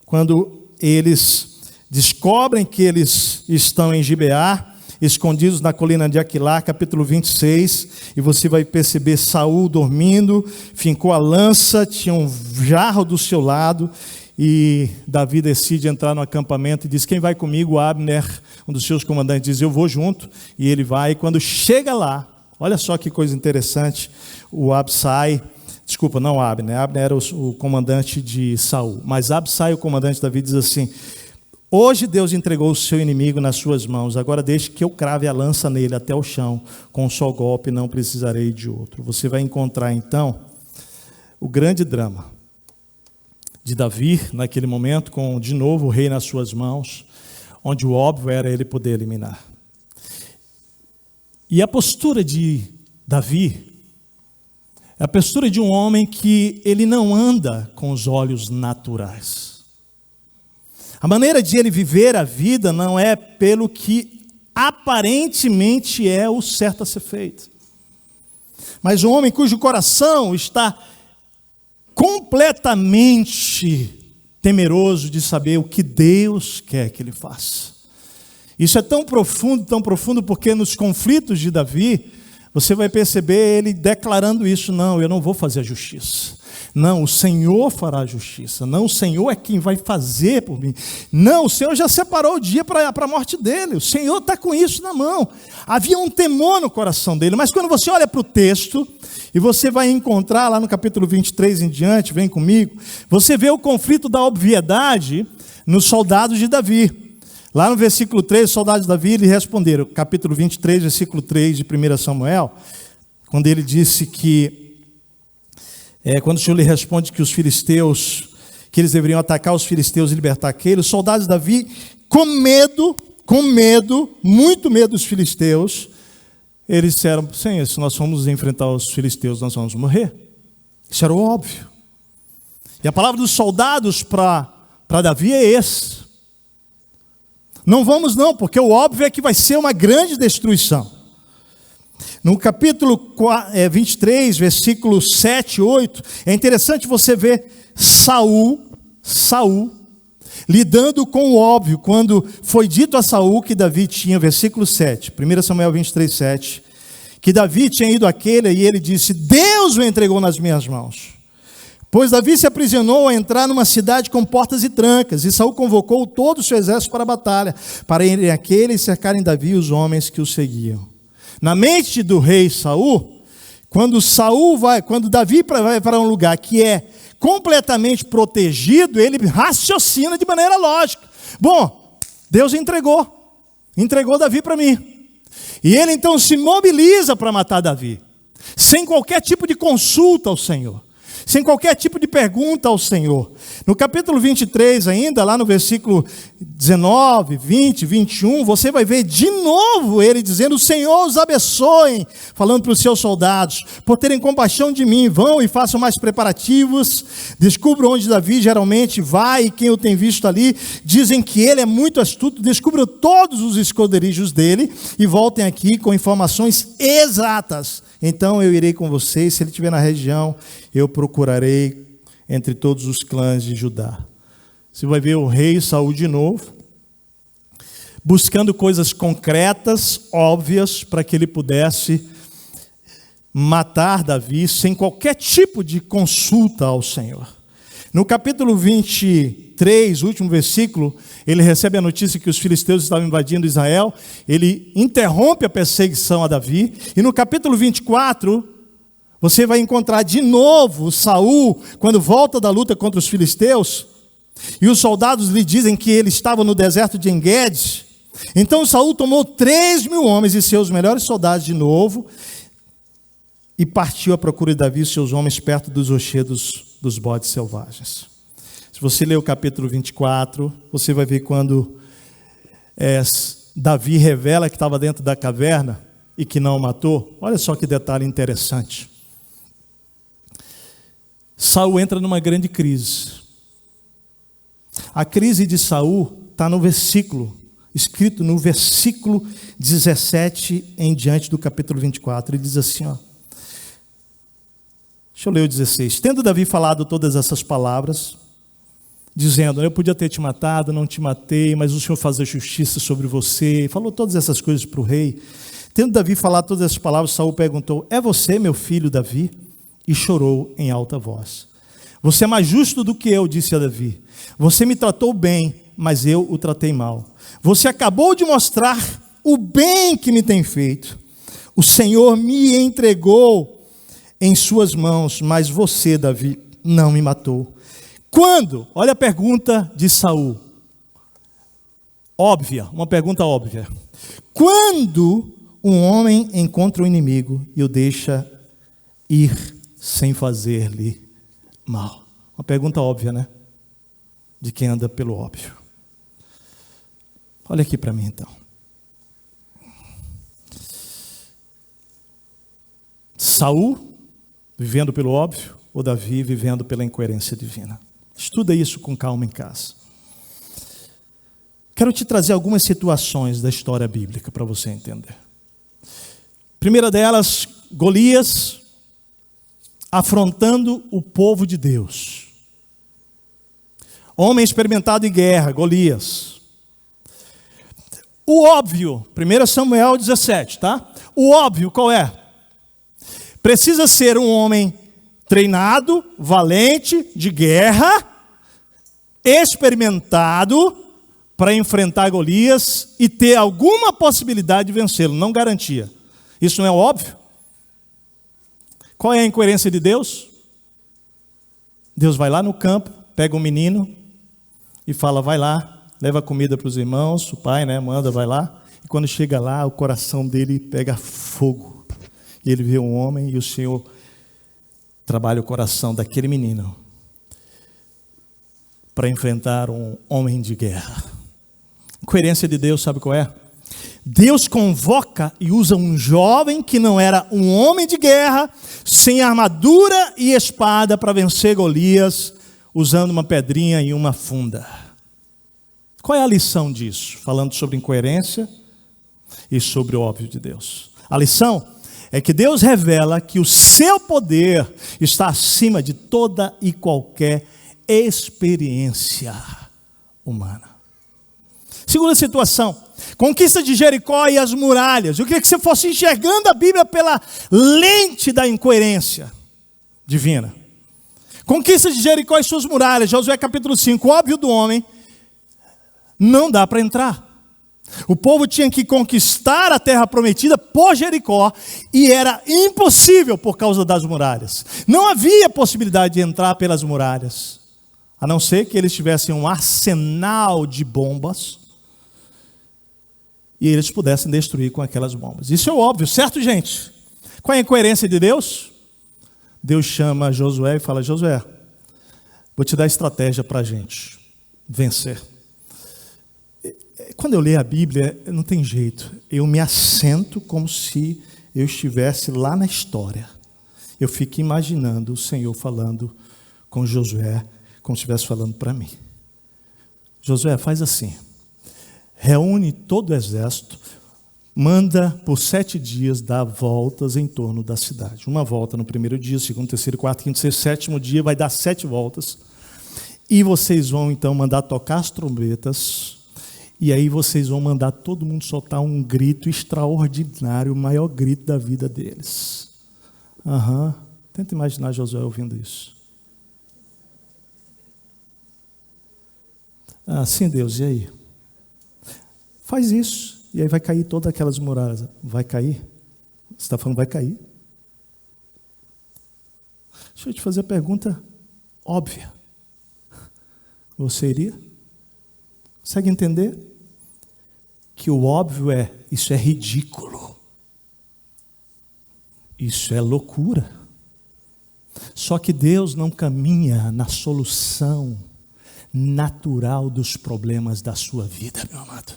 quando eles descobrem que eles estão em Gibeá, escondidos na colina de Aquilá, capítulo 26, e você vai perceber Saul dormindo, fincou a lança, tinha um jarro do seu lado, e Davi decide entrar no acampamento e diz: quem vai comigo? Abner, um dos seus comandantes, diz: eu vou junto. E ele vai, e quando chega lá, olha só que coisa interessante, o Absai, desculpa, não Abner, Abner era o comandante de Saul, mas Absai, o comandante de Davi, diz assim: hoje Deus entregou o seu inimigo nas suas mãos, agora deixe que eu crave a lança nele até o chão, com um só golpe não precisarei de outro. Você vai encontrar então o grande drama de Davi, naquele momento, com de novo o rei nas suas mãos, onde o óbvio era ele poder eliminar. E a postura de Davi é a postura de um homem que ele não anda com os olhos naturais. A maneira de ele viver a vida não é pelo que aparentemente é o certo a ser feito, mas um homem cujo coração está completamente temeroso de saber o que Deus quer que ele faça. Isso é tão profundo, porque nos conflitos de Davi, você vai perceber ele declarando isso: não, eu não vou fazer a justiça. Não, o Senhor fará justiça. Não, o Senhor é quem vai fazer por mim. Não, o Senhor já separou o dia para a morte dele. O Senhor está com isso na mão. Havia um temor no coração dele. Mas quando você olha para o texto, e você vai encontrar lá no capítulo 23 em diante, vem comigo, você vê o conflito da obviedade nos soldados de Davi. Lá no versículo 3, os soldados de Davi lhe responderam, capítulo 23, versículo 3 de 1 Samuel, quando ele disse que, quando o Senhor lhe responde que os filisteus, que eles deveriam atacar os filisteus e libertar aqueles, os soldados de Davi, com medo, muito medo dos filisteus, eles disseram, Senhor, se nós formos enfrentar os filisteus, nós vamos morrer. Isso era o óbvio. E a palavra dos soldados para Davi é esse. Não vamos não, porque o óbvio é que vai ser uma grande destruição. No capítulo 23, versículos 7 e 8, é interessante você ver Saul, lidando com o óbvio, quando foi dito a Saul que Davi tinha, versículo 7, 1 Samuel 23, 7, que Davi tinha ido àquele e ele disse, Deus o entregou nas minhas mãos. Pois Davi se aprisionou a entrar numa cidade com portas e trancas, e Saul convocou todo o seu exército para a batalha, para irem àquele e cercarem Davi e os homens que o seguiam. Na mente do rei Saul, quando Davi vai para um lugar que é completamente protegido, ele raciocina de maneira lógica. Bom, Deus entregou Davi para mim. E ele então se mobiliza para matar Davi, sem qualquer tipo de consulta ao Senhor, sem qualquer tipo de pergunta ao Senhor. No capítulo 23 ainda, lá no versículo 19, 20, 21, você vai ver de novo ele dizendo, o Senhor os abençoe, falando para os seus soldados, por terem compaixão de mim, vão e façam mais preparativos, descubram onde Davi geralmente vai e quem o tem visto ali, dizem que ele é muito astuto, descubram todos os esconderijos dele e voltem aqui com informações exatas. Então eu irei com vocês, se ele estiver na região, eu procurarei entre todos os clãs de Judá. Você vai ver o rei Saul de novo, buscando coisas concretas, óbvias, para que ele pudesse matar Davi sem qualquer tipo de consulta ao Senhor. No capítulo 23, último versículo, ele recebe a notícia que os filisteus estavam invadindo Israel, ele interrompe a perseguição a Davi, e no capítulo 24, você vai encontrar de novo Saul, quando volta da luta contra os filisteus, e os soldados lhe dizem que ele estava no deserto de En-Gedi. Então Saul tomou 3.000 homens e seus melhores soldados de novo, e partiu à procura de Davi e seus homens perto dos rochedos dos bodes selvagens. Se você ler o capítulo 24, você vai ver quando Davi revela que estava dentro da caverna e que não o matou. Olha só que detalhe interessante. Saul entra numa grande crise. A crise de Saul está no versículo, escrito no versículo 17 em diante do capítulo 24. Ele diz assim, ó. Deixa eu ler o 16. Tendo Davi falado todas essas palavras, dizendo, eu podia ter te matado, não te matei, mas o Senhor faz a justiça sobre você. Falou todas essas coisas para o rei. Tendo Davi falado todas essas palavras, Saul perguntou, é você, meu filho Davi? E chorou em alta voz. Você é mais justo do que eu, disse a Davi. Você me tratou bem, mas eu o tratei mal. Você acabou de mostrar o bem que me tem feito. O Senhor me entregou em suas mãos, mas você, Davi, não me matou. Quando? Olha a pergunta de Saul. Óbvia, uma pergunta óbvia. Quando um homem encontra o inimigo e o deixa ir sem fazer-lhe mal? Uma pergunta óbvia, né? De quem anda pelo óbvio. Olha aqui para mim, então. Saul vivendo pelo óbvio, ou Davi vivendo pela incoerência divina? Estuda isso com calma em casa. Quero te trazer algumas situações da história bíblica para você entender. Primeira delas, Golias afrontando o povo de Deus. Homem experimentado em guerra, Golias. O óbvio, 1 Samuel 17, tá? O óbvio qual é? Precisa ser um homem treinado, valente, de guerra, experimentado para enfrentar Golias e ter alguma possibilidade de vencê-lo, não garantia. Isso não é óbvio? Qual é a incoerência de Deus? Deus vai lá no campo, pega um menino e fala, vai lá, leva comida para os irmãos, o pai, manda, vai lá. E quando chega lá, o coração dele pega fogo. E ele vê um homem e o Senhor trabalha o coração daquele menino para enfrentar um homem de guerra. A incoerência de Deus, sabe qual é? Deus convoca e usa um jovem que não era um homem de guerra, sem armadura e espada, para vencer Golias, usando uma pedrinha e uma funda. Qual é a lição disso? Falando sobre incoerência e sobre o óbvio de Deus. A lição é que Deus revela que o seu poder está acima de toda e qualquer experiência humana. Segunda situação, conquista de Jericó e as muralhas. Eu queria que você fosse enxergando a Bíblia pela lente da incoerência divina. Conquista de Jericó e suas muralhas, Josué capítulo 5, óbvio do homem, não dá para entrar. O povo tinha que conquistar a terra prometida por Jericó e era impossível por causa das muralhas. Não havia possibilidade de entrar pelas muralhas, a não ser que eles tivessem um arsenal de bombas e eles pudessem destruir com aquelas bombas. Isso é óbvio, certo, gente? Qual é a incoerência de Deus? Deus chama Josué e fala, Josué, vou te dar estratégia para a gente vencer. Quando eu leio a Bíblia, não tem jeito. Eu me assento como se eu estivesse lá na história. Eu fico imaginando o Senhor falando com Josué, como se estivesse falando para mim. Josué, faz assim. Reúne todo o exército, manda por 7 dias dar voltas em torno da cidade. Uma volta no primeiro dia, segundo, terceiro, quarto, quinto, sexto, sétimo dia, vai dar 7 voltas. E vocês vão então mandar tocar as trombetas, e aí vocês vão mandar todo mundo soltar um grito extraordinário, o maior grito da vida deles. Tenta imaginar Josué ouvindo isso. Sim, Deus, e aí? Faz isso, e aí vai cair todas aquelas muralhas. Vai cair? Você está falando vai cair? Deixa eu te fazer a pergunta óbvia. Você iria? Consegue entender? Que o óbvio é, isso é ridículo. Isso é loucura. Só que Deus não caminha na solução natural dos problemas da sua vida, meu amado.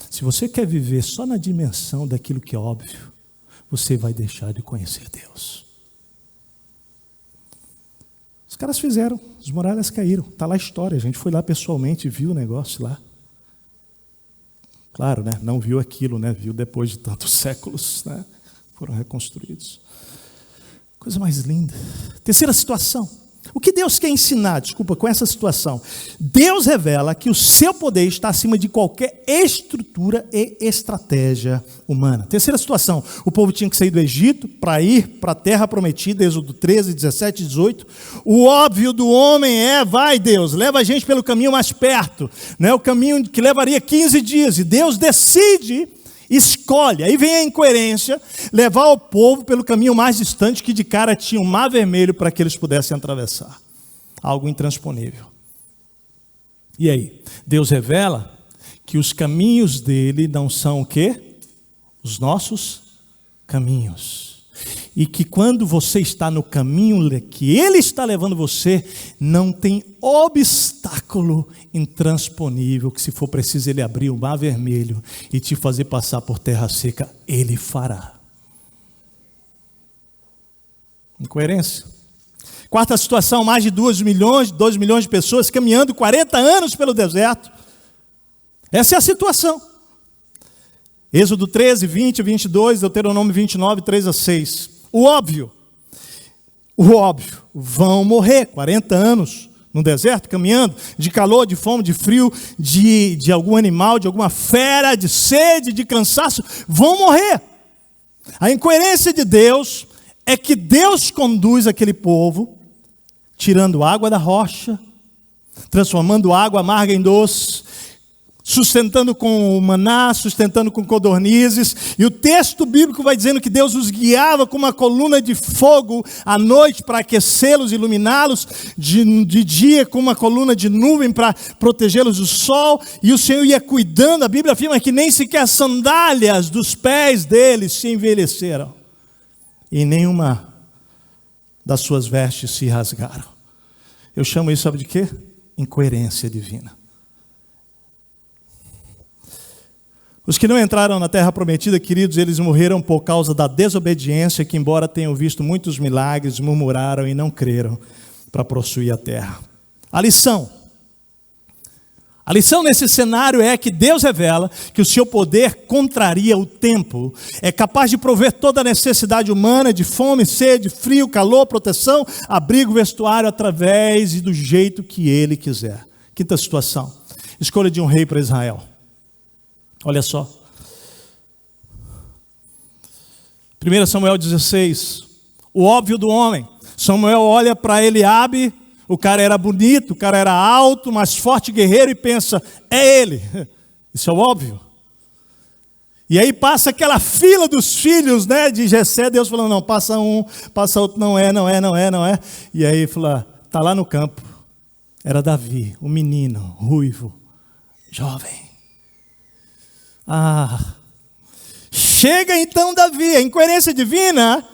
Se você quer viver só na dimensão daquilo que é óbvio, você vai deixar de conhecer Deus. Os caras fizeram, as muralhas caíram, está lá a história, a gente foi lá pessoalmente e viu o negócio lá. Claro, não viu aquilo, viu depois de tantos séculos, foram reconstruídos. Coisa mais linda. Terceira situação. O que Deus quer ensinar, com essa situação? Deus revela que o seu poder está acima de qualquer estrutura e estratégia humana. Terceira situação, o povo tinha que sair do Egito para ir para a terra prometida, Êxodo 13, 17 e 18. O óbvio do homem é, vai Deus, leva a gente pelo caminho mais perto, o caminho que levaria 15 dias, e Deus decide, escolhe, aí vem a incoerência, levar o povo pelo caminho mais distante, que de cara tinha um mar vermelho para que eles pudessem atravessar. Algo intransponível. E aí? Deus revela que os caminhos dele não são o quê? Os nossos caminhos. E que quando você está no caminho que ele está levando você, não tem obstáculo intransponível, que se for preciso ele abrir o mar vermelho e te fazer passar por terra seca, ele fará. Incoerência. Quarta situação, mais de 2 milhões de pessoas caminhando 40 anos pelo deserto. Essa é a situação. Êxodo 13, 20, 22, Deuteronômio 29, 3 a 6. O óbvio, vão morrer 40 anos no deserto, caminhando, de calor, de fome, de frio, de algum animal, de alguma fera, de sede, de cansaço, vão morrer. A incoerência de Deus é que Deus conduz aquele povo, tirando água da rocha, transformando água amarga em doce, sustentando com o maná, sustentando com codornizes, e o texto bíblico vai dizendo que Deus os guiava com uma coluna de fogo à noite para aquecê-los, iluminá-los, de dia com uma coluna de nuvem para protegê-los do sol, e o Senhor ia cuidando. A Bíblia afirma que nem sequer as sandálias dos pés deles se envelheceram, e nenhuma das suas vestes se rasgaram. Eu chamo isso, sabe de quê? Incoerência divina. Os que não entraram na terra prometida, queridos, eles morreram por causa da desobediência, que embora tenham visto muitos milagres, murmuraram e não creram para possuir a terra. A lição nesse cenário é que Deus revela que o seu poder contraria o tempo, é capaz de prover toda a necessidade humana de fome, sede, frio, calor, proteção, abrigo, vestuário, através e do jeito que Ele quiser. Quinta situação, escolha de um rei para Israel. Olha só, 1 Samuel 16, o óbvio do homem. Samuel olha para Eliabe, o cara era bonito, o cara era alto, mais forte, guerreiro, e pensa, é ele. Isso é o óbvio. E aí passa aquela fila dos filhos, né, de Jessé, Deus falando, não, passa um, passa outro, não é. E aí fala, está lá no campo, era Davi, um menino, ruivo, jovem. Chega então Davi. A incoerência divina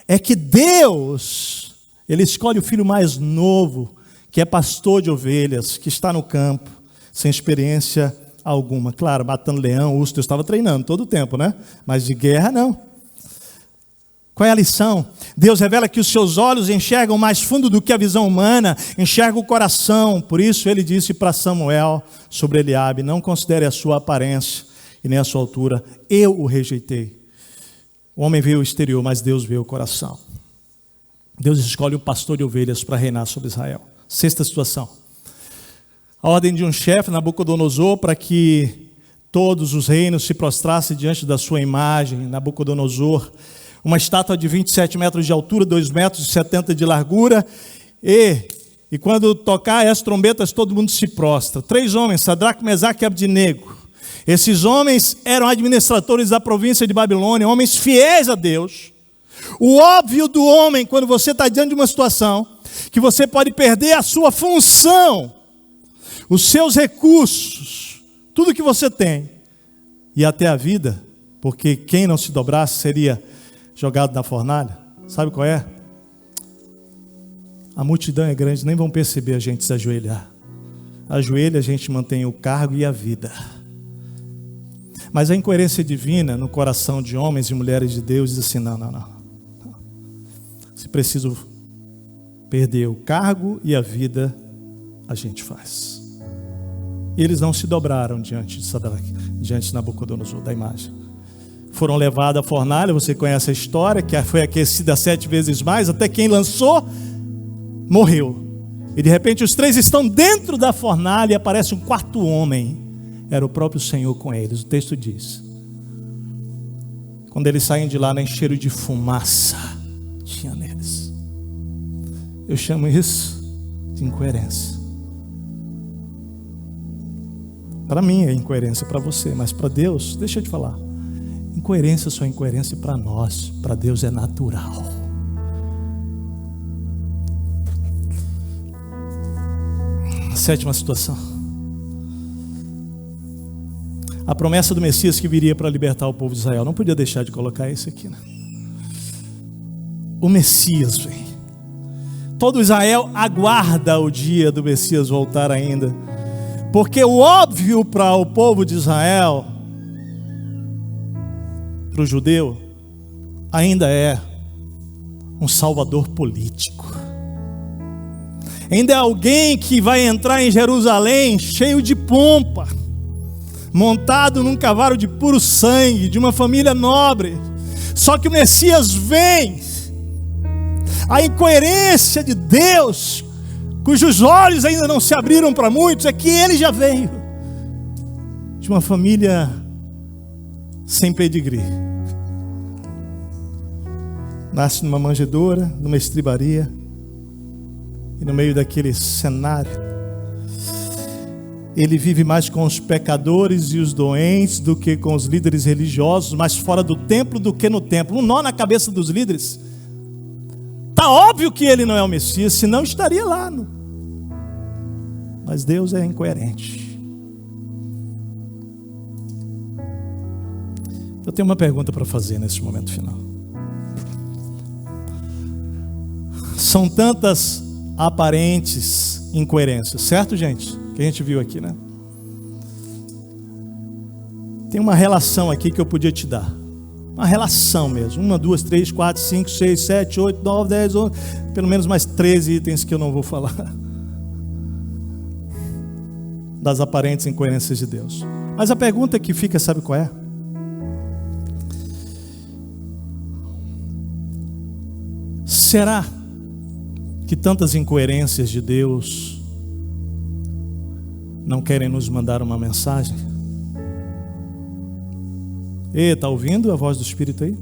é que Deus, Ele escolhe o filho mais novo, que é pastor de ovelhas, que está no campo, sem experiência alguma. Claro, matando leão, urso, Deus estava treinando todo o tempo, né? Mas de guerra não. Qual é a lição? Deus revela que os seus olhos enxergam mais fundo do que a visão humana, enxerga o coração. Por isso Ele disse para Samuel sobre Eliabe, não considere a sua aparência e nem a sua altura, eu o rejeitei. O homem vê o exterior, mas Deus vê o coração. Deus escolhe o pastor de ovelhas para reinar sobre Israel. Sexta situação, a ordem de um chefe, Nabucodonosor, para que todos os reinos se prostrassem diante da sua imagem. Nabucodonosor, uma estátua de 27 metros de altura, 2,70 metros de largura, e quando tocar as trombetas, todo mundo se prostra. 3 homens, Sadraque, Mesaque e Abdinego. Esses homens eram administradores da província de Babilônia, homens fiéis a Deus. O óbvio do homem, quando você está diante de uma situação, que você pode perder a sua função, os seus recursos, tudo que você tem, e até a vida, porque quem não se dobrasse seria jogado na fornalha. Sabe qual é? A multidão é grande, nem vão perceber a gente se ajoelhar. Ajoelha, a gente mantém o cargo e a vida. Mas a incoerência divina no coração de homens e mulheres de Deus diz assim, não. Se preciso perder o cargo e a vida, a gente faz. E eles não se dobraram diante de Sadraque, diante de Nabucodonosor, da imagem. Foram levados à fornalha, você conhece a história, que foi aquecida 7 vezes mais, até quem lançou, morreu. E de repente os 3 estão dentro da fornalha e aparece um 4º homem. Era o próprio Senhor com eles. O texto diz, quando eles saem de lá, nem cheiro de fumaça tinha neles. Eu chamo isso de incoerência. Para mim é incoerência, para você, mas para Deus, deixa eu te falar, incoerência só é incoerência para nós, para Deus é natural. Sétima situação, a promessa do Messias que viria para libertar o povo de Israel. Não podia deixar de colocar isso aqui, né? O Messias vem. Todo Israel aguarda o dia do Messias voltar ainda. Porque o óbvio para o povo de Israel, para o judeu, ainda é um salvador político. Ainda é alguém que vai entrar em Jerusalém cheio de pompa, montado num cavalo de puro sangue, de uma família nobre. Só que o Messias vem. A incoerência de Deus, cujos olhos ainda não se abriram para muitos, é que ele já veio de uma família sem pedigree. nasce numa manjedoura, numa estribaria, e no meio daquele cenário, ele vive mais com os pecadores e os doentes do que com os líderes religiosos, mais fora do templo do que no templo. Um nó na cabeça dos líderes. Está óbvio que ele não é o Messias, senão estaria lá. Mas Deus é incoerente. Eu tenho uma pergunta para fazer nesse momento final. São tantas aparentes incoerências, certo, gente? Que a gente viu aqui, né? Tem uma relação aqui que eu podia te dar. Uma relação mesmo. 1, 2, 3, 4, 5, 6, 7, 8, 9, 10, 11. Pelo menos mais 13 itens que eu não vou falar. Das aparentes incoerências de Deus. Mas a pergunta que fica, sabe qual é? Será que tantas incoerências de Deus não querem nos mandar uma mensagem? Está ouvindo a voz do Espírito aí?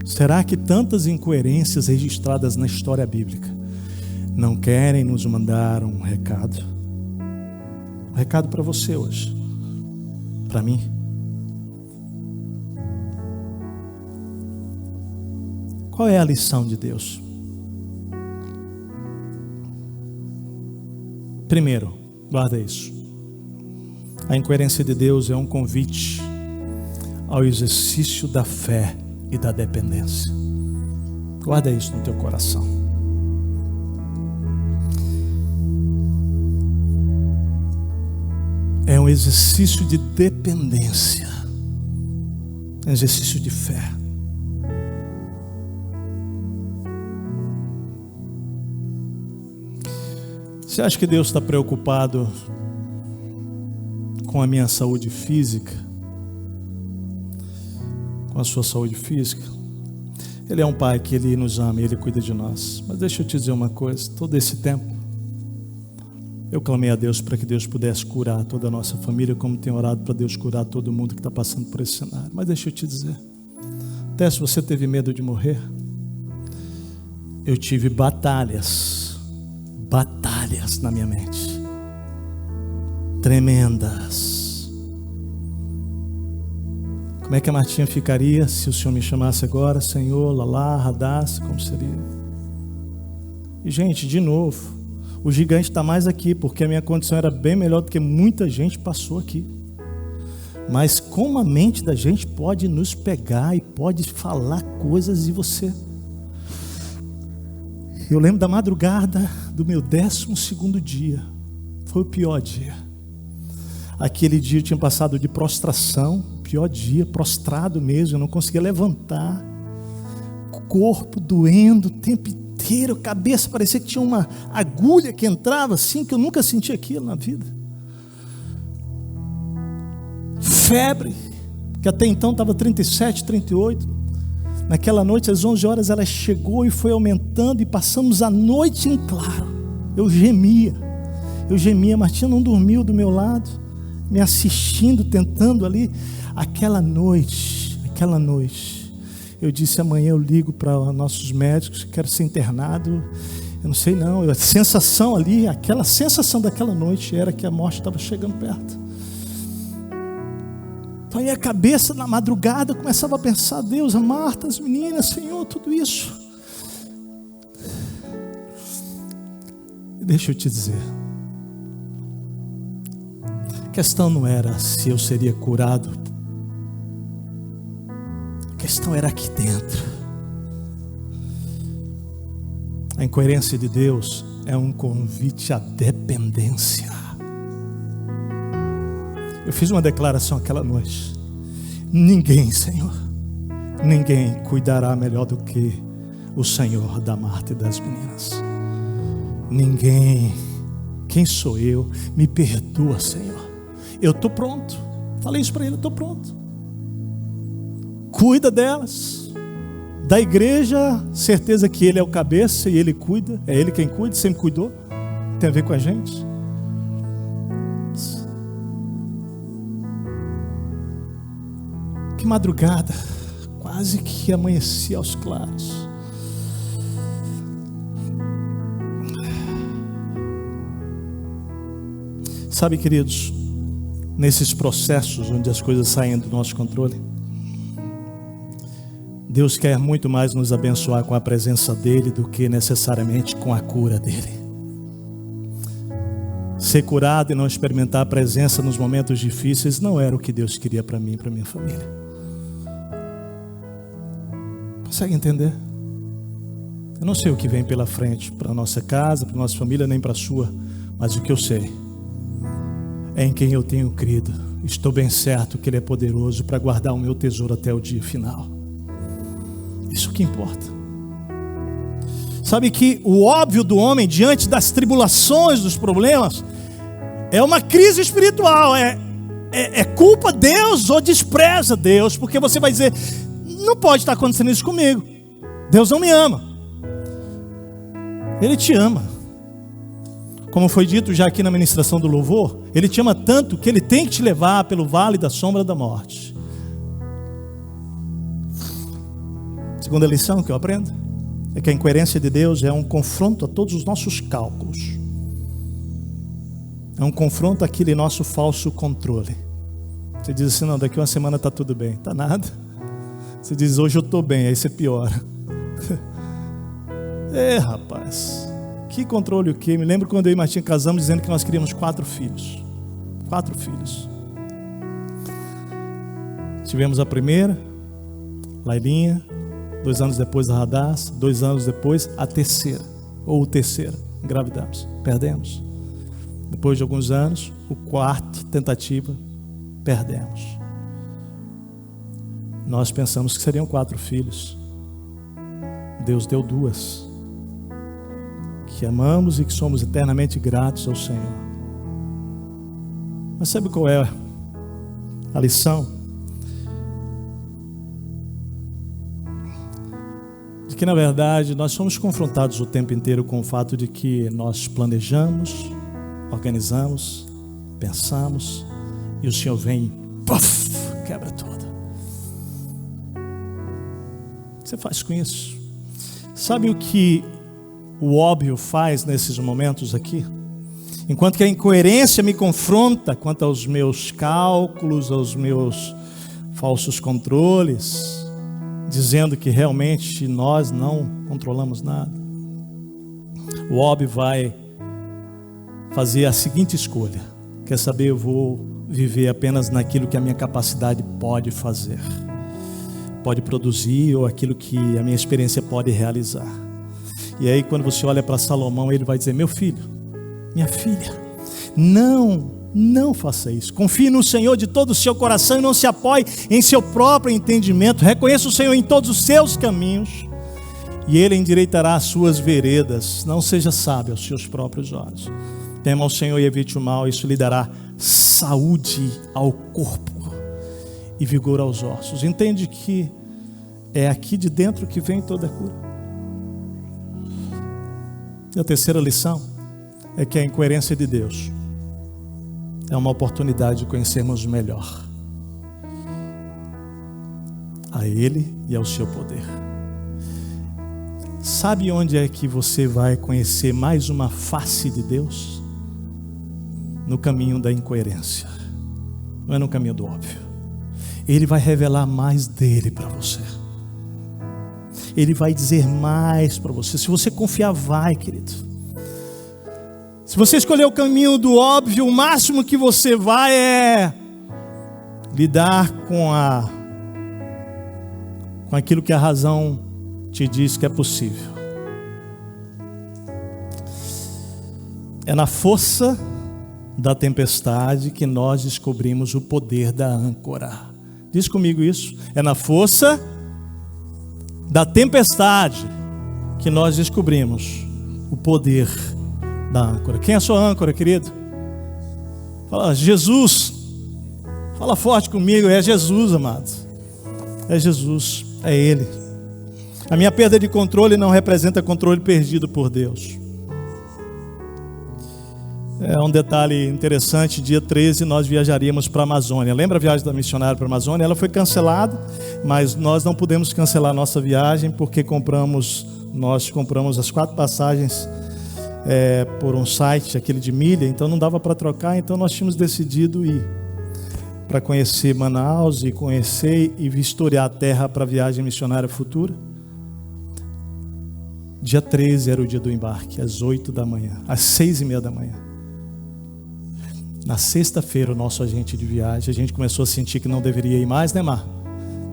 Será que tantas incoerências registradas na história bíblica não querem nos mandar um recado? Um recado para você hoje, para mim. Qual é a lição de Deus? Primeiro, guarda isso. A incoerência de Deus é um convite ao exercício da fé e da dependência. Guarda isso no teu coração. É um exercício de dependência, um exercício de fé. Você acha que Deus está preocupado com a minha saúde física? Com a sua saúde física? Ele é um pai que Ele nos ama, Ele cuida de nós. Mas deixa eu te dizer uma coisa, todo esse tempo eu clamei a Deus para que Deus pudesse curar toda a nossa família, como tenho orado para Deus curar todo mundo que está passando por esse cenário. Mas deixa eu te dizer, até se você teve medo de morrer, eu tive batalhas na minha mente, tremendas. Como é que a Martinha ficaria se o Senhor me chamasse agora, Senhor, Lalá, Radassa, como seria? E gente, de novo, o gigante está mais aqui, porque a minha condição era bem melhor do que muita gente passou aqui. Mas como a mente da gente pode nos pegar e pode falar coisas de você. Eu lembro da madrugada do meu 12º dia. Foi o pior dia. Aquele dia eu tinha passado de prostração. Pior dia, prostrado mesmo. Eu não conseguia levantar. Corpo doendo o tempo inteiro. Cabeça parecia que tinha uma agulha que entrava assim, que eu nunca senti aquilo na vida. Febre, que até então estava 37, 38. Naquela noite, às 11 horas, ela chegou e foi aumentando, e passamos a noite em claro. Eu gemia, Martinha não dormiu do meu lado, me assistindo, tentando ali. Aquela noite, eu disse, amanhã eu ligo para nossos médicos, quero ser internado. Eu não sei não, a sensação ali, aquela sensação daquela noite era que a morte estava chegando perto. Então aí a cabeça na madrugada começava a pensar, Deus, a Marta, as meninas, Senhor, tudo isso. Deixa eu te dizer, a questão não era se eu seria curado, a questão era aqui dentro. A incoerência de Deus é um convite à dependência. Eu fiz uma declaração aquela noite. Ninguém, Senhor, ninguém cuidará melhor do que o Senhor da Marta e das meninas. Ninguém. Quem sou eu? Me perdoa, Senhor. Eu estou pronto. Falei isso para ele, eu estou pronto. Cuida delas. Da igreja, certeza que Ele é o cabeça e Ele cuida. É Ele quem cuida, sempre cuidou. Tem a ver com a gente. Que madrugada, quase que amanhecia aos claros. Sabe, queridos, nesses processos onde as coisas saem do nosso controle, Deus quer muito mais nos abençoar com a presença dEle do que necessariamente com a cura dEle. Ser curado e não experimentar a presença nos momentos difíceis não era o que Deus queria para mim e para minha família. Consegue entender? Eu não sei o que vem pela frente para a nossa casa, para a nossa família, nem para a sua, mas o que eu sei é em quem eu tenho crido. Estou bem certo que Ele é poderoso para guardar o meu tesouro até o dia final. Isso que importa. Sabe que o óbvio do homem diante das tribulações, dos problemas, é uma crise espiritual, é culpa Deus ou despreza Deus, porque você vai dizer, não pode estar acontecendo isso comigo, Deus não me ama. Ele te ama. Como foi dito já aqui na ministração do louvor, Ele te ama tanto que Ele tem que te levar pelo vale da sombra da morte. Segunda lição que eu aprendo é que a incoerência de Deus é um confronto a todos os nossos cálculos. É um confronto àquele nosso falso controle. Você diz assim, não, daqui uma semana está tudo bem. Está nada. Você diz, hoje eu estou bem, aí você piora. Rapaz, que controle o quê? Me lembro quando eu e Martinha casamos dizendo que nós queríamos 4 filhos. 4 filhos. Tivemos a primeira, Lailinha. 2 anos depois a Radassa, 2 anos depois a terceira, engravidamos, perdemos. Depois de alguns anos, o 4ª tentativa, perdemos. Nós pensamos que seriam 4 filhos. Deus deu 2, que amamos e que somos eternamente gratos ao Senhor. Mas sabe qual é a lição? Que na verdade nós somos confrontados o tempo inteiro com o fato de que nós planejamos, organizamos, pensamos e o Senhor vem e puff, quebra tudo. O que você faz com isso? Sabe o que o óbvio faz nesses momentos aqui? Enquanto que a incoerência me confronta quanto aos meus cálculos, aos meus falsos controles, dizendo que realmente nós não controlamos nada, o óbvio vai fazer a seguinte escolha: quer saber, eu vou viver apenas naquilo que a minha capacidade pode fazer, pode produzir, ou aquilo que a minha experiência pode realizar. E aí quando você olha para Salomão, ele vai dizer, meu filho, minha filha, não faça isso. Confie no Senhor de todo o seu coração e não se apoie em seu próprio entendimento. Reconheça o Senhor em todos os seus caminhos e Ele endireitará as suas veredas. Não seja sábio aos seus próprios olhos. Tema ao Senhor e evite o mal. Isso lhe dará saúde ao corpo e vigor aos ossos. Entende que é aqui de dentro que vem toda a cura. E a terceira lição é que a incoerência de Deus é uma oportunidade de conhecermos melhor a Ele e ao seu poder. Sabe onde é que você vai conhecer mais uma face de Deus? No caminho da incoerência, não é no caminho do óbvio. Ele vai revelar mais dele para você. Ele vai dizer mais para você. Se você confiar, vai, querido. Se você escolher o caminho do óbvio, o máximo que você vai é lidar com aquilo que a razão te diz que é possível. É na força da tempestade que nós descobrimos o poder da âncora. Diz comigo isso. É na força da tempestade que nós descobrimos o poder da âncora. Quem é a sua âncora, querido? Fala, Jesus. Fala forte comigo, é Jesus, amado. É Jesus, é Ele. A minha perda de controle não representa controle perdido por Deus. É um detalhe interessante, dia 13 nós viajaríamos para a Amazônia. Lembra a viagem da missionária para a Amazônia? Ela foi cancelada, mas nós não pudemos cancelar a nossa viagem porque nós compramos as 4 passagens por um site, aquele de milha, então não dava para trocar, então nós tínhamos decidido ir para conhecer Manaus e conhecer e vistoriar a terra para a viagem missionária futura. Dia 13 era o dia do embarque, às 8 da manhã, às 6:30 da manhã. Na sexta-feira, o nosso agente de viagem, a gente começou a sentir que não deveria ir mais, né, Mar?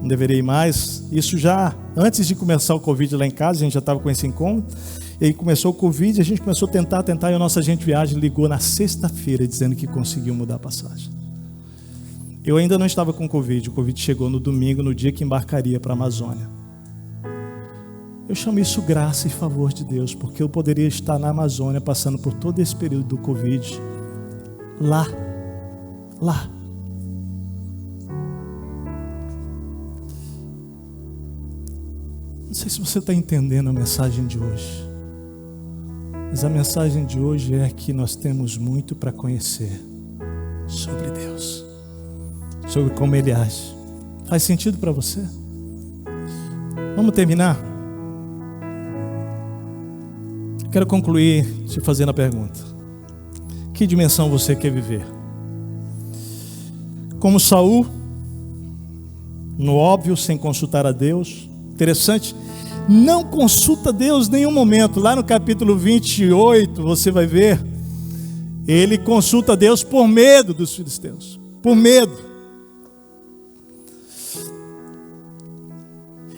Não deveria ir mais. Isso já antes de começar o Covid lá em casa, a gente já estava com esse incômodo. E aí começou o Covid, a gente começou a tentar, e o nosso agente de viagem ligou na sexta-feira dizendo que conseguiu mudar a passagem. Eu ainda não estava com Covid, o Covid chegou no domingo, no dia que embarcaria para a Amazônia. Eu chamo isso graça e favor de Deus, porque eu poderia estar na Amazônia passando por todo esse período do Covid, lá. Não sei se você está entendendo a mensagem de hoje, mas a mensagem de hoje é que nós temos muito para conhecer sobre Deus, sobre como Ele age. Faz sentido para você? Vamos terminar? Quero concluir te fazendo a pergunta: que dimensão você quer viver? Como Saul, no óbvio, sem consultar a Deus? Interessante, não consulta Deus em nenhum momento. Lá no capítulo 28 você vai ver, ele consulta Deus por medo dos filisteus, por medo.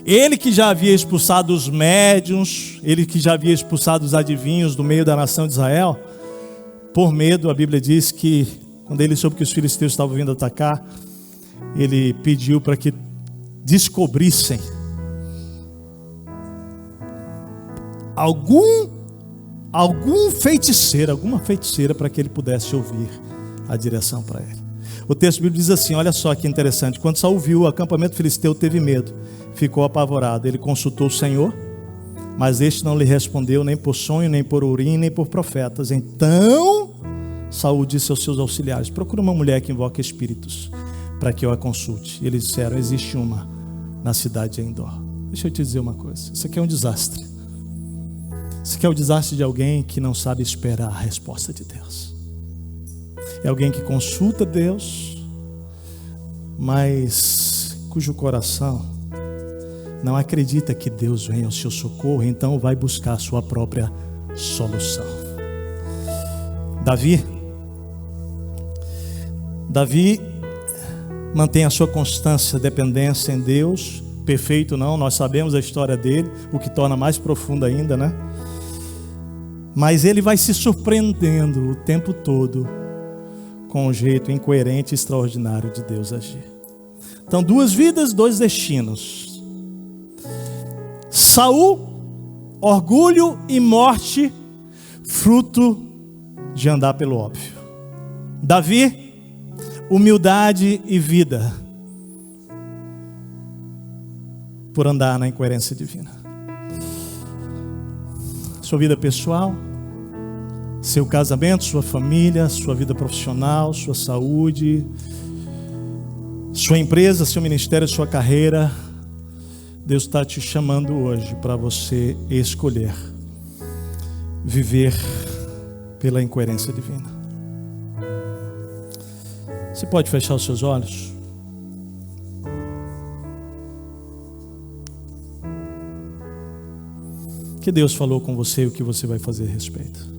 Ele que já havia expulsado os médiuns, ele que já havia expulsado os adivinhos do meio da nação de Israel, por medo, a Bíblia diz que quando ele soube que os filisteus estavam vindo atacar, ele pediu para que descobrissem alguma feiticeira para que ele pudesse ouvir a direção para ele. O texto bíblico diz assim, olha só que interessante: quando Saul viu o acampamento filisteu, teve medo, ficou apavorado. Ele consultou o Senhor, mas este não lhe respondeu nem por sonho, nem por urim, nem por profetas. Então Saul disse aos seus auxiliares: procura uma mulher que invoca espíritos para que eu a consulte. E eles disseram: existe uma na cidade de Endor. Deixa eu te dizer uma coisa, isso aqui é um desastre. Isso aqui é o desastre de alguém que não sabe esperar a resposta de Deus. É alguém que consulta Deus, mas cujo coração não acredita que Deus vem ao seu socorro, então vai buscar a sua própria solução. Davi mantém a sua constância, dependência em Deus. Perfeito não, nós sabemos a história dele, o que torna mais profundo ainda, né? Mas ele vai se surpreendendo o tempo todo com o jeito incoerente e extraordinário de Deus agir. Então, 2 vidas, 2 destinos. Saul, orgulho e morte, fruto de andar pelo óbvio. Davi, humildade e vida, por andar na incoerência divina. Sua vida pessoal, seu casamento, sua família, sua vida profissional, sua saúde, sua empresa, seu ministério, sua carreira. Deus está te chamando hoje para você escolher viver pela incoerência divina. Você pode fechar os seus olhos? Que Deus falou com você e o que você vai fazer a respeito.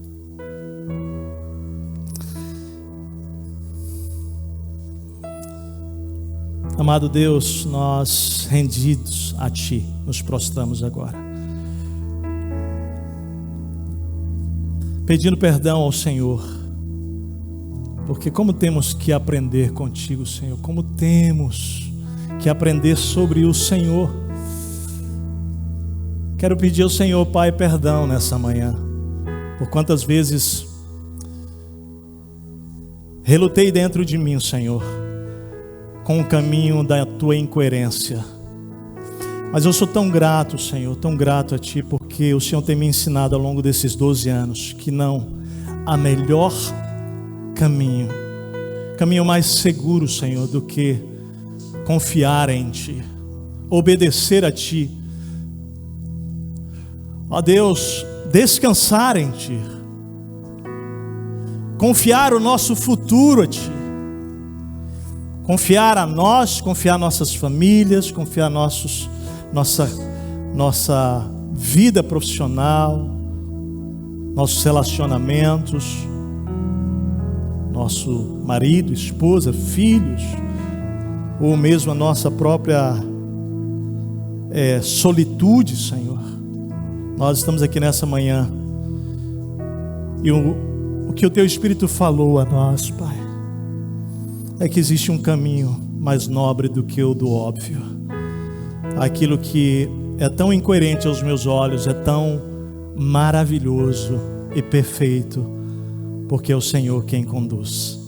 Amado Deus, nós rendidos a Ti, nos prostramos agora, pedindo perdão ao Senhor, porque como temos que aprender contigo, Senhor, como temos que aprender sobre o Senhor. Quero pedir ao Senhor, Pai, perdão nessa manhã, por quantas vezes relutei dentro de mim, Senhor, com o caminho da Tua incoerência. Mas eu sou tão grato, Senhor, tão grato a Ti, porque o Senhor tem me ensinado ao longo desses 12 anos que não há melhor caminho mais seguro, Senhor, do que confiar em Ti, obedecer a Ti. Ó Deus, descansar em Ti, confiar o nosso futuro a Ti, confiar a nós, confiar nossas famílias, confiar nossa vida profissional, nossos relacionamentos, nosso marido, esposa, filhos, ou mesmo a nossa própria solitude, Senhor. Nós estamos aqui nessa manhã e o que o Teu Espírito falou a nós, Pai, é que existe um caminho mais nobre do que o do óbvio. Aquilo que é tão incoerente aos meus olhos é tão maravilhoso e perfeito, porque é o Senhor quem conduz.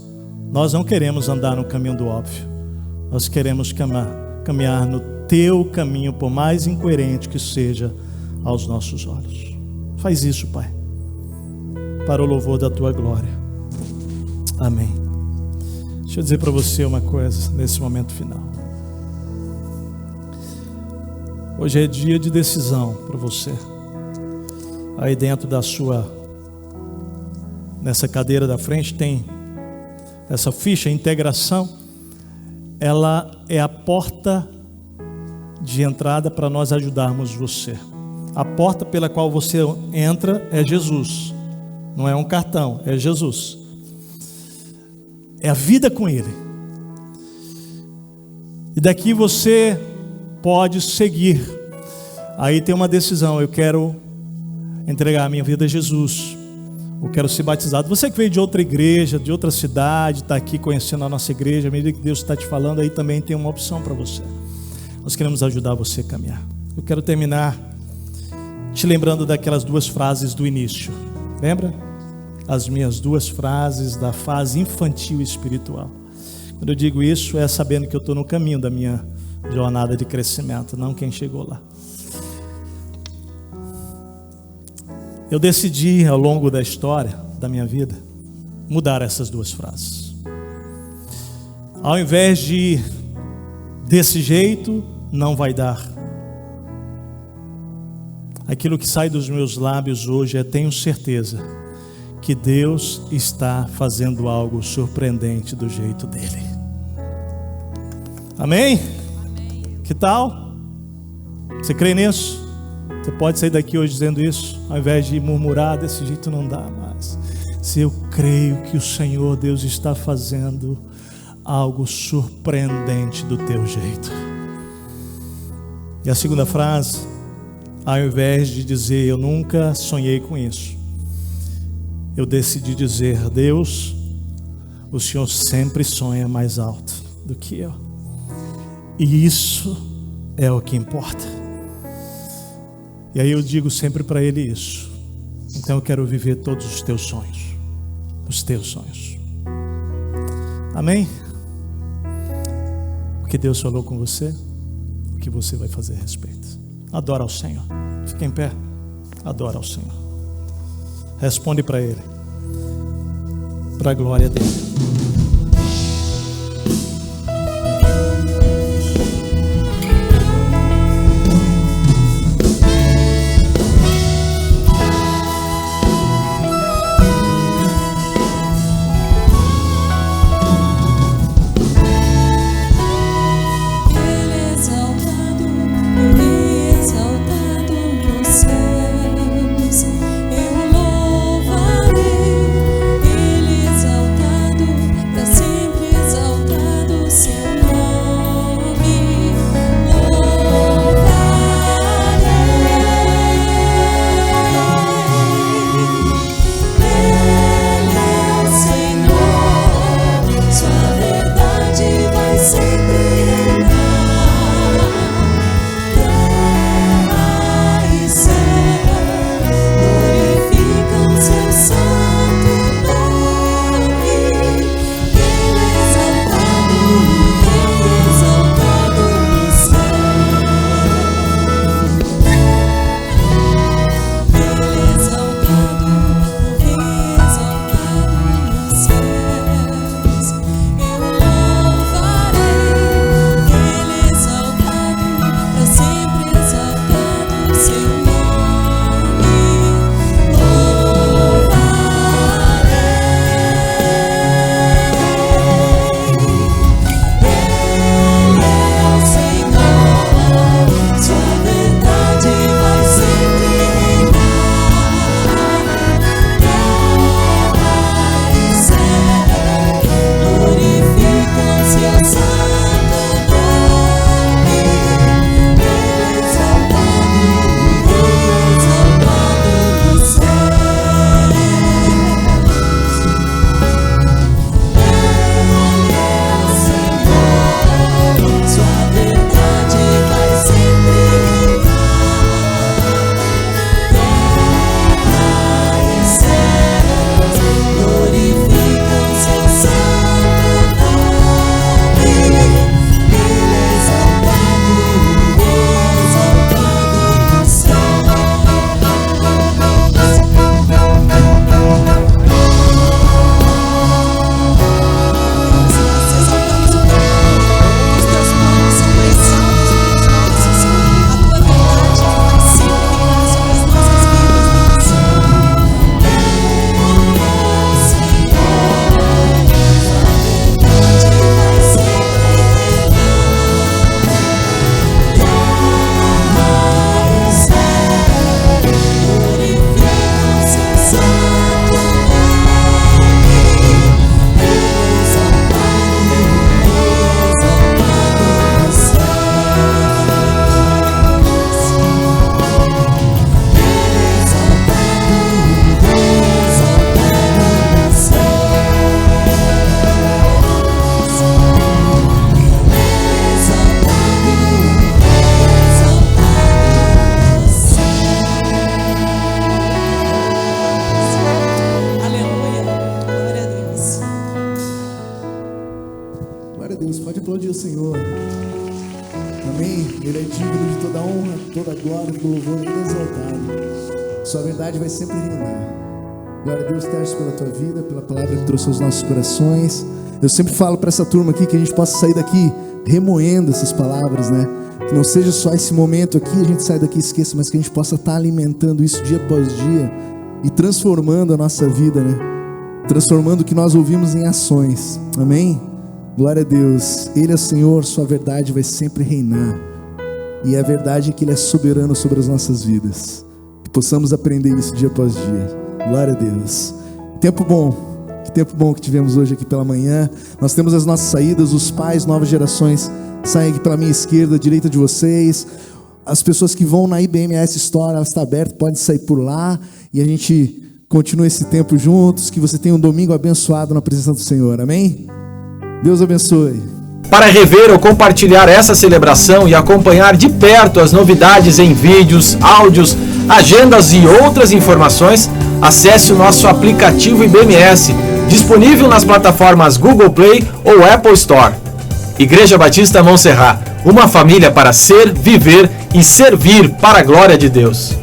Nós não queremos andar no caminho do óbvio, nós queremos caminhar no Teu caminho, por mais incoerente que seja aos nossos olhos. Faz isso, Pai, para o louvor da Tua glória. Amém. Deixa eu dizer para você uma coisa nesse momento final. Hoje é dia de decisão para você. Aí dentro nessa cadeira da frente tem essa ficha, integração. Ela é a porta de entrada para nós ajudarmos você. A porta pela qual você entra é Jesus. Não é um cartão, é Jesus. É a vida com Ele. E daqui você pode seguir. Aí tem uma decisão: eu quero entregar a minha vida a Jesus, eu quero ser batizado. Você que veio de outra igreja, de outra cidade, está aqui conhecendo a nossa igreja, à medida que Deus está te falando, aí também tem uma opção para você. Nós queremos ajudar você a caminhar. Eu quero terminar te lembrando daquelas 2 frases do início. Lembra? As minhas 2 frases da fase infantil espiritual. Quando eu digo isso, é sabendo que eu estou no caminho da minha jornada de crescimento, não quem chegou lá. Eu decidi, ao longo da história da minha vida, mudar essas 2 frases. Ao invés de desse jeito, não vai dar. Aquilo que sai dos meus lábios hoje é: tenho certeza que Deus está fazendo algo surpreendente do jeito dele. Amém? Que tal? Você crê nisso? Você pode sair daqui hoje dizendo isso, ao invés de murmurar: desse jeito não dá mais. Se eu creio que o Senhor Deus está fazendo algo surpreendente do teu jeito. E a segunda frase, ao invés de dizer: eu nunca sonhei com isso, eu decidi dizer: Deus, o Senhor sempre sonha mais alto do que eu. E isso é o que importa. E aí eu digo sempre para Ele isso: então eu quero viver todos os teus sonhos. Os teus sonhos. Amém? O que Deus falou com você, o que você vai fazer a respeito. Adora ao Senhor. Fica em pé. Adora ao Senhor. Responde para Ele, para a glória dEle. Eu louvarei, Ele exaltado. Senhor. Amém? Ele é digno de toda honra, toda glória, todo louvor, Ele é exaltado. Sua verdade vai sempre reinar. Glória a Deus, Tércio, pela tua vida, pela palavra que trouxe aos nossos corações. Eu sempre falo para essa turma aqui que a gente possa sair daqui remoendo essas palavras, né? Que não seja só esse momento aqui, a gente sai daqui e esqueça, mas que a gente possa estar alimentando isso dia após dia e transformando a nossa vida, né? Transformando o que nós ouvimos em ações. Amém? Glória a Deus. Ele é o Senhor, sua verdade vai sempre reinar. E a verdade é que Ele é soberano sobre as nossas vidas. Que possamos aprender isso dia após dia. Glória a Deus. Tempo bom. Que tempo bom que tivemos hoje aqui pela manhã. Nós temos as nossas saídas, os pais, novas gerações saem aqui pela minha esquerda, direita de vocês. As pessoas que vão na IBMS Store, ela está aberta, pode sair por lá. E a gente continua esse tempo juntos. Que você tenha um domingo abençoado na presença do Senhor. Amém? Deus abençoe. Para rever ou compartilhar essa celebração e acompanhar de perto as novidades em vídeos, áudios, agendas e outras informações, acesse o nosso aplicativo IBMS, disponível nas plataformas Google Play ou Apple Store. Igreja Batista Montserrat, uma família para ser, viver e servir para a glória de Deus.